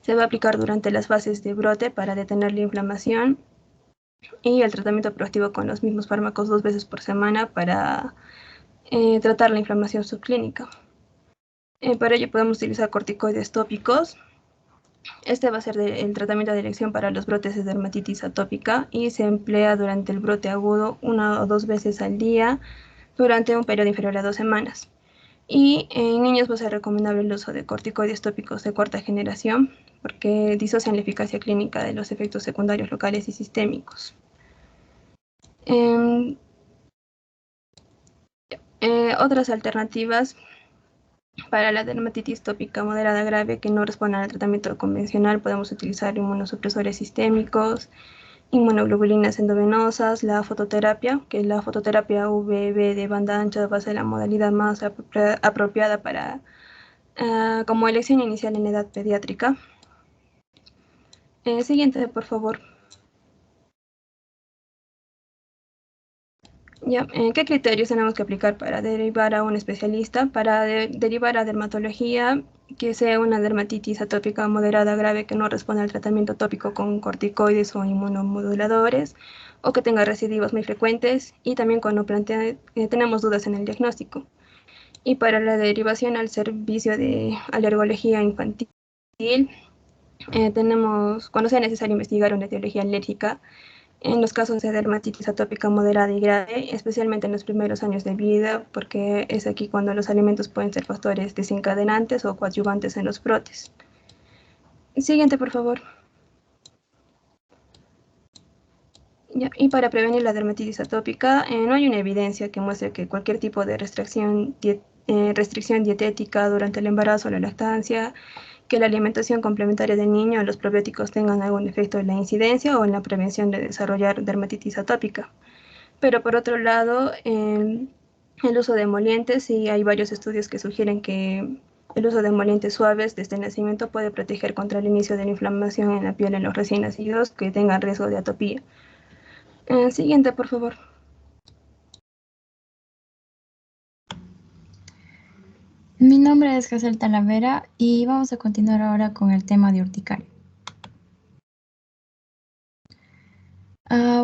se va a aplicar durante las fases de brote para detener la inflamación, y el tratamiento proactivo con los mismos fármacos 2 veces por semana para tratar la inflamación subclínica. Para ello podemos utilizar corticoides tópicos. Este va a ser el tratamiento de elección para los brotes de dermatitis atópica y se emplea durante el brote agudo 1 o 2 veces al día durante un periodo inferior a 2 semanas. Y en niños va a ser recomendable el uso de corticoides tópicos de cuarta generación porque disocian la eficacia clínica de los efectos secundarios locales y sistémicos. Otras alternativas para la dermatitis tópica moderada grave que no respondan al tratamiento convencional, podemos utilizar inmunosupresores sistémicos, inmunoglobulinas endovenosas, la fototerapia, que la fototerapia UVB de banda ancha va a ser la modalidad más apropiada para como elección inicial en edad pediátrica. Siguiente, por favor. Ya, ¿qué criterios tenemos que aplicar para derivar a un especialista? Para derivar a dermatología, que sea una dermatitis atópica moderada grave que no responda al tratamiento tópico con corticoides o inmunomoduladores, o que tenga recidivos muy frecuentes, y también cuando tenemos dudas en el diagnóstico. Y para la derivación al servicio de alergología infantil, cuando sea necesario investigar una etiología alérgica, en los casos de dermatitis atópica moderada y grave, especialmente en los primeros años de vida, porque es aquí cuando los alimentos pueden ser factores desencadenantes o coadyuvantes en los brotes. Siguiente, por favor. Ya, y para prevenir la dermatitis atópica, no hay una evidencia que muestre que cualquier tipo de restricción dietética durante el embarazo o la lactancia, que la alimentación complementaria del niño o los probióticos tengan algún efecto en la incidencia o en la prevención de desarrollar dermatitis atópica. Pero por otro lado, el uso de emolientes, sí hay varios estudios que sugieren que el uso de emolientes suaves desde el nacimiento puede proteger contra el inicio de la inflamación en la piel en los recién nacidos que tengan riesgo de atopía. Siguiente, por favor. Mi nombre es Hazel Talavera y vamos a continuar ahora con el tema de urticaria.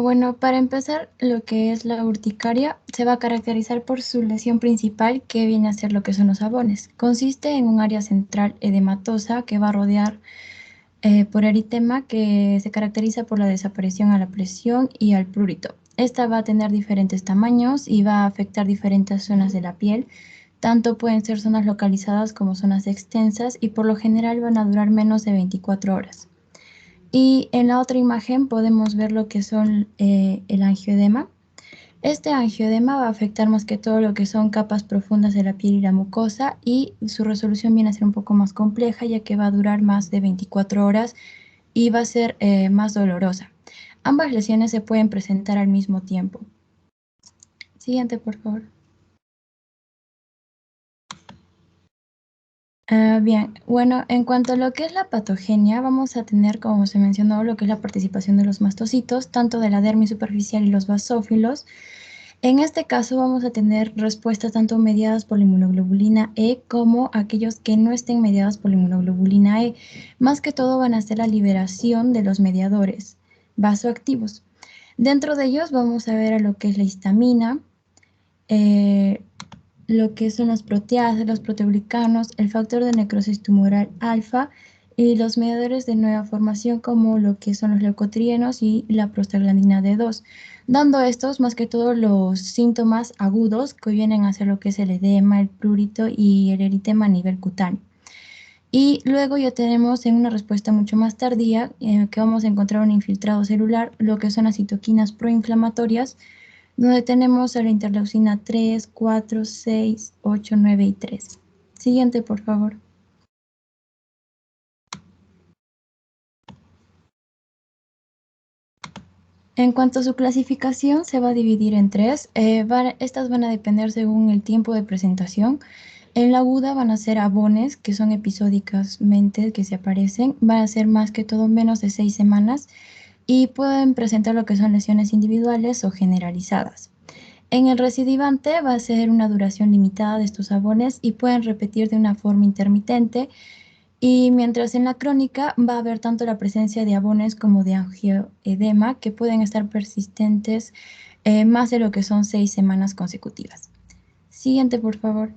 Bueno, para empezar, lo que es la urticaria se va a caracterizar por su lesión principal, que viene a ser lo que son los abones. Consiste en un área central edematosa que va a rodear por eritema, que se caracteriza por la desaparición a la presión y al prurito. Esta va a tener diferentes tamaños y va a afectar diferentes zonas de la piel. Tanto pueden ser zonas localizadas como zonas extensas y por lo general van a durar menos de 24 horas. Y en la otra imagen podemos ver lo que son el angioedema. Este angioedema va a afectar más que todo lo que son capas profundas de la piel y la mucosa, y su resolución viene a ser un poco más compleja ya que va a durar más de 24 horas y va a ser más dolorosa. Ambas lesiones se pueden presentar al mismo tiempo. Siguiente, por favor. Bien, bueno, en cuanto a lo que es la patogenia, vamos a tener, como se mencionó, lo que es la participación de los mastocitos, tanto de la dermis superficial y los basófilos. En este caso vamos a tener respuestas tanto mediadas por la inmunoglobulina E como aquellos que no estén mediadas por la inmunoglobulina E. Más que todo van a ser la liberación de los mediadores vasoactivos. Dentro de ellos vamos a ver a lo que es la histamina, lo que son las proteasas, los proteoglicanos, el factor de necrosis tumoral alfa y los mediadores de nueva formación como lo que son los leucotrienos y la prostaglandina D2, dando estos más que todo los síntomas agudos que vienen a ser lo que es el edema, el prurito y el eritema a nivel cutáneo. Y luego ya tenemos en una respuesta mucho más tardía que vamos a encontrar un infiltrado celular, lo que son las citoquinas proinflamatorias, donde tenemos a la interleucina 3, 4, 6, 8, 9 y 3. Siguiente, por favor. En cuanto a su clasificación, se va a dividir en tres. Estas van a depender según el tiempo de presentación. En la aguda van a ser abones, que son episódicamente que se aparecen. Van a ser más que todo menos de 6 semanas y pueden presentar lo que son lesiones individuales o generalizadas. En el recidivante va a ser una duración limitada de estos abones y pueden repetir de una forma intermitente. Y mientras en la crónica va a haber tanto la presencia de abones como de angioedema que pueden estar persistentes más de lo que son 6 semanas consecutivas. Siguiente, por favor.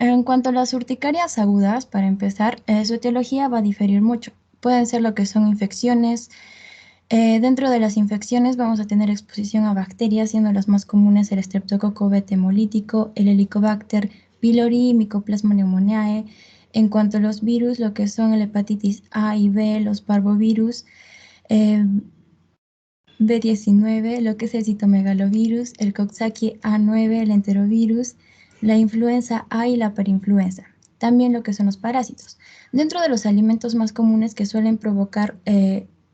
En cuanto a las urticarias agudas, para empezar, su etiología va a diferir mucho. Pueden ser lo que son infecciones. Dentro de las infecciones vamos a tener exposición a bacterias, siendo las más comunes el Streptococcus beta hemolítico, el Helicobacter pylori, Mycoplasma pneumoniae. En cuanto a los virus, lo que son el hepatitis A y B, los parvovirus, B19, lo que es el citomegalovirus, el Coxsackie A9, el enterovirus, la influenza A y la parainfluenza. También lo que son los parásitos. Dentro de los alimentos más comunes que suelen provocar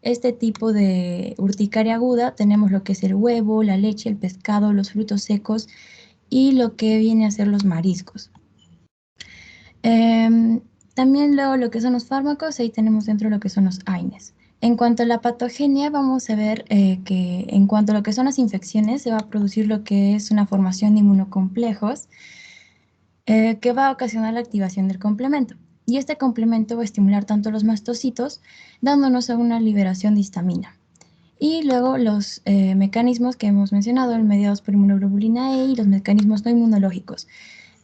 este tipo de urticaria aguda, tenemos lo que es el huevo, la leche, el pescado, los frutos secos y lo que viene a ser los mariscos. También luego lo que son los fármacos, ahí tenemos dentro lo que son los AINES. En cuanto a la patogenia, vamos a ver que en cuanto a lo que son las infecciones, se va a producir lo que es una formación de inmunocomplejos que va a ocasionar la activación del complemento. Y este complemento va a estimular tanto los mastocitos, dándonos a una liberación de histamina. Y luego los mecanismos que hemos mencionado, el mediados por inmunoglobulina E y los mecanismos no inmunológicos.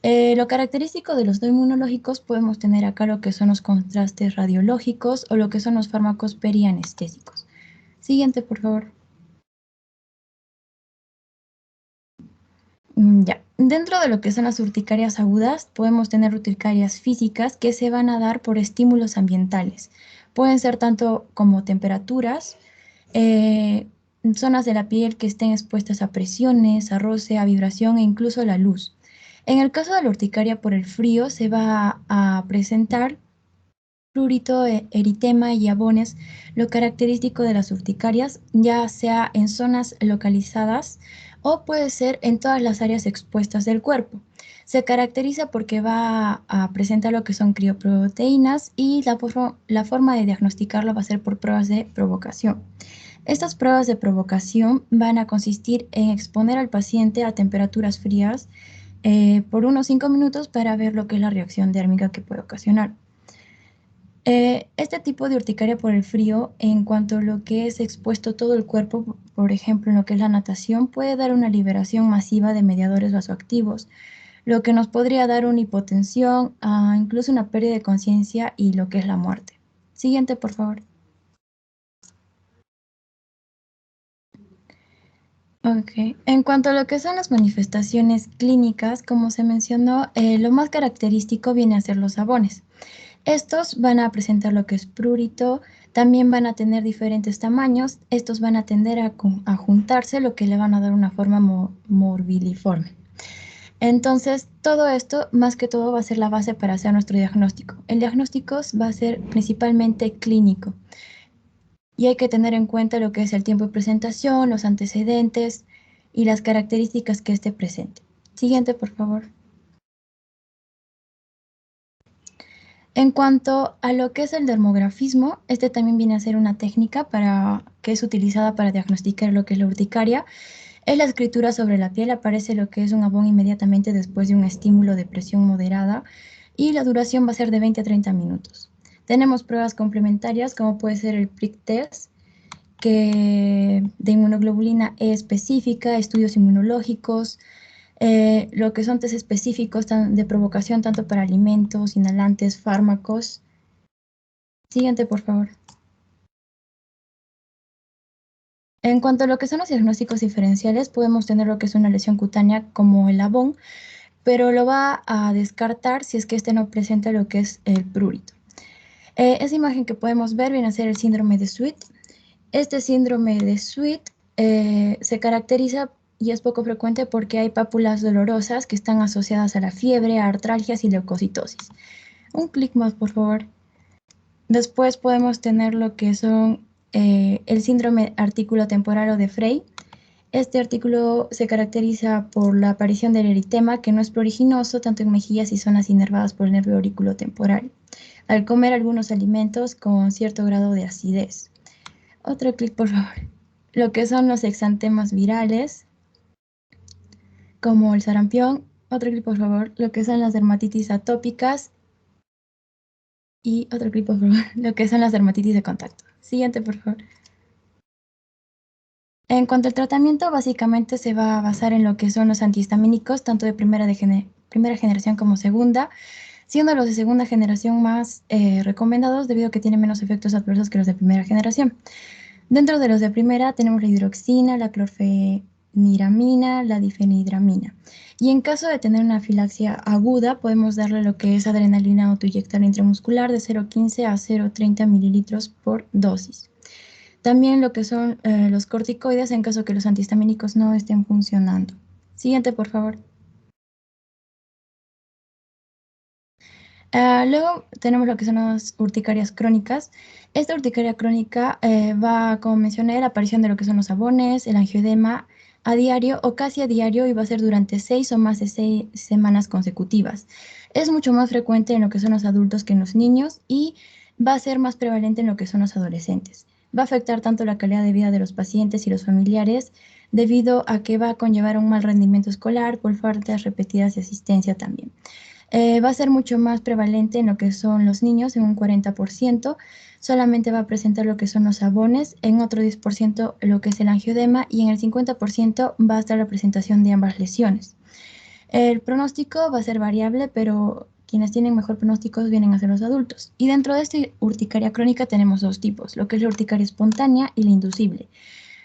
Lo característico de los no inmunológicos podemos tener acá lo que son los contrastes radiológicos o lo que son los fármacos perianestésicos. Siguiente, por favor. Ya. Dentro de lo que son las urticarias agudas, podemos tener urticarias físicas que se van a dar por estímulos ambientales. Pueden ser tanto como temperaturas, zonas de la piel que estén expuestas a presiones, a roce, a vibración e incluso a la luz. En el caso de la urticaria por el frío, se va a presentar prurito, eritema y abones, lo característico de las urticarias, ya sea en zonas localizadas o puede ser en todas las áreas expuestas del cuerpo. Se caracteriza porque va a presentar lo que son crioproteínas y la forma de diagnosticarlo va a ser por pruebas de provocación. Estas pruebas de provocación van a consistir en exponer al paciente a temperaturas frías por unos 5 minutos para ver lo que es la reacción térmica que puede ocasionar. Este tipo de urticaria por el frío, en cuanto a lo que es expuesto todo el cuerpo, por ejemplo, en lo que es la natación, puede dar una liberación masiva de mediadores vasoactivos, lo que nos podría dar una hipotensión, incluso una pérdida de conciencia y lo que es la muerte. Siguiente, por favor. Ok. En cuanto a lo que son las manifestaciones clínicas, como se mencionó, lo más característico viene a ser los sabones. Estos van a presentar lo que es prurito, también van a tener diferentes tamaños, estos van a tender a juntarse, lo que le van a dar una forma morbiliforme. Entonces, todo esto, más que todo, va a ser la base para hacer nuestro diagnóstico. El diagnóstico va a ser principalmente clínico. Y hay que tener en cuenta lo que es el tiempo de presentación, los antecedentes y las características que esté presente. Siguiente, por favor. En cuanto a lo que es el dermografismo, este también viene a ser una técnica que es utilizada para diagnosticar lo que es la urticaria. En la escritura sobre la piel aparece lo que es un abón inmediatamente después de un estímulo de presión moderada y la duración va a ser de 20 a 30 minutos. Tenemos pruebas complementarias como puede ser el prick test, de inmunoglobulina E específica, estudios inmunológicos, lo que son test específicos de provocación tanto para alimentos, inhalantes, fármacos. Siguiente, por favor. En cuanto a lo que son los diagnósticos diferenciales, podemos tener lo que es una lesión cutánea como el abón, pero lo va a descartar si es que este no presenta lo que es el prurito. Esa imagen que podemos ver viene a ser el síndrome de Sweet. Este síndrome de Sweet se caracteriza y es poco frecuente porque hay pápulas dolorosas que están asociadas a la fiebre, a artralgias y leucocitosis. Un clic más, por favor. Después podemos tener lo que son el síndrome artículo-temporal o de Frey. Este artículo se caracteriza por la aparición del eritema, que no es pruriginoso, tanto en mejillas y zonas inervadas por el nervio auriculotemporal, al comer algunos alimentos con cierto grado de acidez. Otro clic, por favor. Lo que son los exantemas virales, como el sarampión. Otro clic, por favor. Lo que son las dermatitis atópicas. Y otro clic, por favor. Lo que son las dermatitis de contacto. Siguiente, por favor. En cuanto al tratamiento, básicamente se va a basar en lo que son los antihistamínicos, tanto de primera generación como segunda, siendo los de segunda generación más recomendados debido a que tienen menos efectos adversos que los de primera generación. Dentro de los de primera tenemos la hidroxina, la clorfeniramina, la difenhidramina. Y en caso de tener una afilaxia aguda, podemos darle lo que es adrenalina autoinyectable intramuscular de 0,15 a 0,30 mililitros por dosis. También lo que son los corticoides en caso que los antihistamínicos no estén funcionando. Siguiente, por favor. Luego tenemos lo que son las urticarias crónicas. Esta urticaria crónica va, como mencioné, la aparición de lo que son los sabones, el angioedema a diario o casi a diario y va a ser durante 6 o más de 6 semanas consecutivas. Es mucho más frecuente en lo que son los adultos que en los niños y va a ser más prevalente en lo que son los adolescentes. Va a afectar tanto la calidad de vida de los pacientes y los familiares debido a que va a conllevar un mal rendimiento escolar por faltas repetidas de asistencia también. Va a ser mucho más prevalente en lo que son los niños, en un 40%, solamente va a presentar lo que son los sabones, en otro 10% lo que es el angioedema y en el 50% va a estar la presentación de ambas lesiones. El pronóstico va a ser variable, pero quienes tienen mejor pronóstico vienen a ser los adultos. Y dentro de esta urticaria crónica tenemos dos tipos, lo que es la urticaria espontánea y la inducible.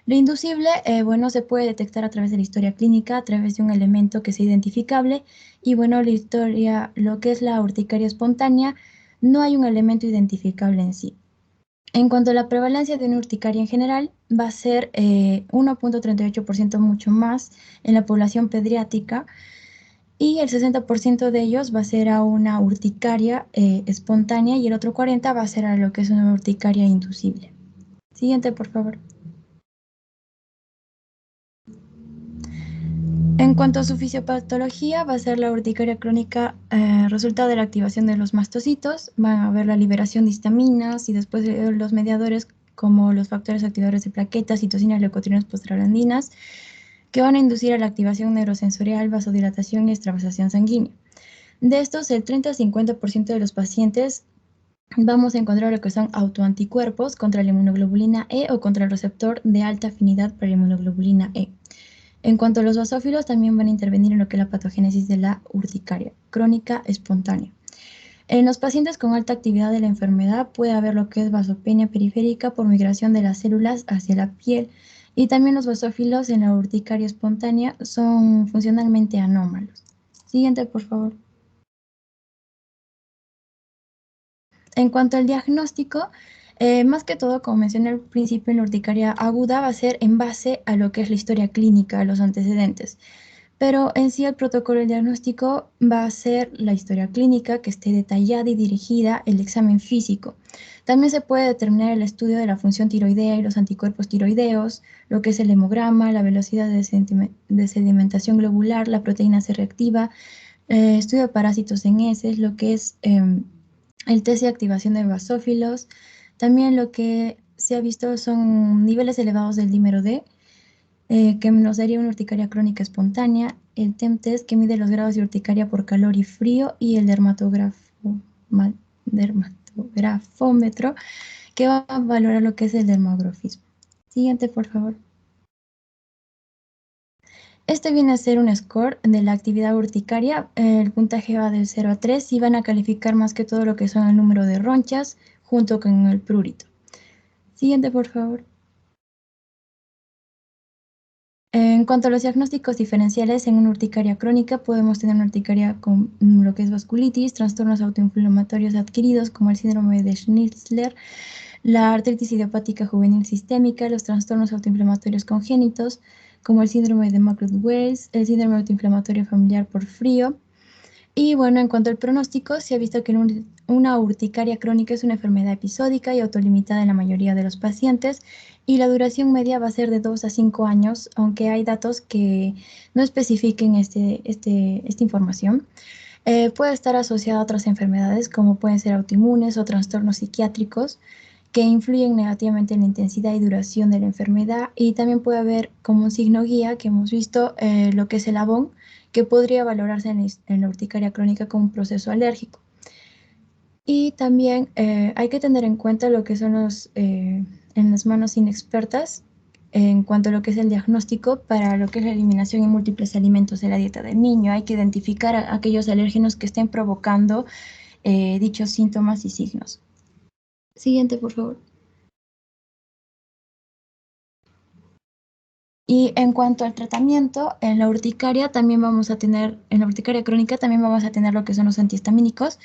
Lo inducible, bueno, se puede detectar a través de la historia clínica, a través de un elemento que sea identificable. Y bueno, lo que es la urticaria espontánea, no hay un elemento identificable en sí. En cuanto a la prevalencia de una urticaria en general, va a ser 1,38% mucho más en la población pediátrica y el 60% de ellos va a ser a una urticaria espontánea y el otro 40% va a ser a lo que es una urticaria inducible. Siguiente, por favor. En cuanto a su fisiopatología, va a ser la urticaria crónica resultado de la activación de los mastocitos, van a haber la liberación de histaminas y después los mediadores como los factores activadores de plaquetas, citocinas, leucotrienas, prostaglandinas, que van a inducir a la activación neurosensorial, vasodilatación y extravasación sanguínea. De estos, el 30-50% de los pacientes vamos a encontrar lo que son autoanticuerpos contra la inmunoglobulina E o contra el receptor de alta afinidad para la inmunoglobulina E. En cuanto a los basófilos, también van a intervenir en lo que es la patogénesis de la urticaria crónica espontánea. En los pacientes con alta actividad de la enfermedad puede haber lo que es vasopenia periférica por migración de las células hacia la piel y también los basófilos en la urticaria espontánea son funcionalmente anómalos. Siguiente, por favor. En cuanto al diagnóstico, más que todo, como mencioné al principio, en la urticaria aguda va a ser en base a lo que es la historia clínica, a los antecedentes. Pero en sí el protocolo del diagnóstico va a ser la historia clínica que esté detallada y dirigida, el examen físico. También se puede determinar el estudio de la función tiroidea y los anticuerpos tiroideos, lo que es el hemograma, la velocidad de sedimentación globular, la proteína C reactiva, estudio de parásitos en heces, lo que es el test de activación de basófilos. También lo que se ha visto son niveles elevados del dímero D, que nos daría una urticaria crónica espontánea, el TEM-test que mide los grados de urticaria por calor y frío y el dermatografómetro que va a valorar lo que es el dermografismo. Siguiente, por favor. Este viene a ser un score de la actividad urticaria. El puntaje va del 0 a 3 y van a calificar más que todo lo que son el número de ronchas junto con el prurito. Siguiente, por favor. En cuanto a los diagnósticos diferenciales en una urticaria crónica, podemos tener una urticaria con lo que es vasculitis, trastornos autoinflamatorios adquiridos como el síndrome de Schnitzler, la artritis idiopática juvenil sistémica, los trastornos autoinflamatorios congénitos, como el síndrome de Muckle-Weiss, el síndrome autoinflamatorio familiar por frío. Y bueno, en cuanto al pronóstico, se ha visto que una urticaria crónica es una enfermedad episódica y autolimitada en la mayoría de los pacientes, y la duración media va a ser de 2 a 5 años, aunque hay datos que no especifiquen esta información. Puede estar asociada a otras enfermedades como pueden ser autoinmunes o trastornos psiquiátricos que influyen negativamente en la intensidad y duración de la enfermedad, y también puede haber como un signo guía que hemos visto lo que es el ABON, que podría valorarse en la urticaria crónica como un proceso alérgico. Y también hay que tener en cuenta lo que son en las manos inexpertas en cuanto a lo que es el diagnóstico para lo que es la eliminación de múltiples alimentos de la dieta del niño. Hay que identificar aquellos alérgenos que estén provocando dichos síntomas y signos. Siguiente, por favor. Y en cuanto al tratamiento, en la urticaria crónica también vamos a tener lo que son los antihistamínicos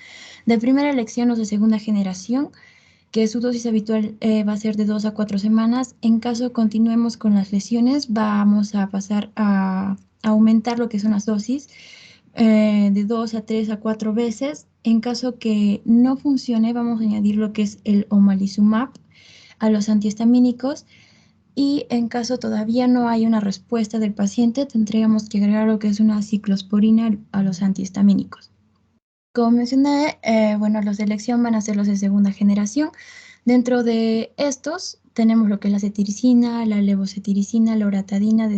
de primera elección o de segunda generación, que su dosis habitual va a ser de 2 a 4 semanas. En caso continuemos con las lesiones, vamos a pasar a aumentar lo que son las dosis de 2 a 3 a 4 veces. En caso que no funcione, vamos a añadir lo que es el omalizumab a los antihistamínicos. Y en caso todavía no hay una respuesta del paciente, tendríamos que agregar lo que es una ciclosporina a los antihistamínicos. Como mencioné, bueno, los de elección van a ser los de segunda generación. Dentro de estos tenemos lo que es la cetiricina, la levocetiricina, loratadina,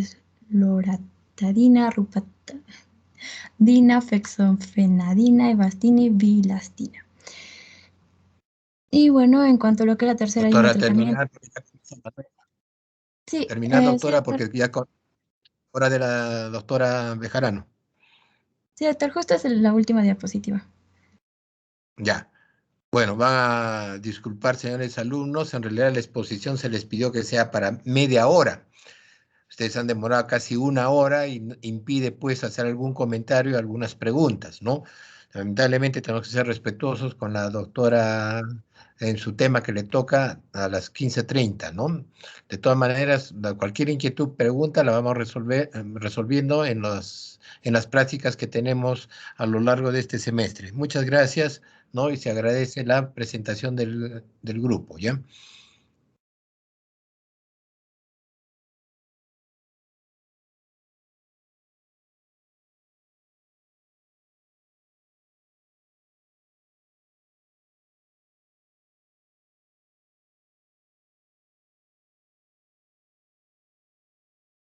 rupatadina, fexofenadina, avastina y bilastina. Y bueno, en cuanto a lo que es la tercera línea de tratamiento. Sí, Terminar, doctora, sí, porque ya con hora de la doctora Bejarano. sí, doctor, justo es la última diapositiva. Ya. Bueno, van a disculpar, señores alumnos, en realidad la exposición se les pidió que sea para media hora. Ustedes han demorado casi una hora y impide pues hacer algún comentario, algunas preguntas, ¿no? Lamentablemente tenemos que ser respetuosos con la doctora en su tema que le toca a las 15:30, ¿no? De todas maneras, cualquier inquietud, pregunta, la vamos a resolviendo en las prácticas que tenemos a lo largo de este semestre. Muchas gracias, ¿no? Y se agradece la presentación del grupo, ¿ya?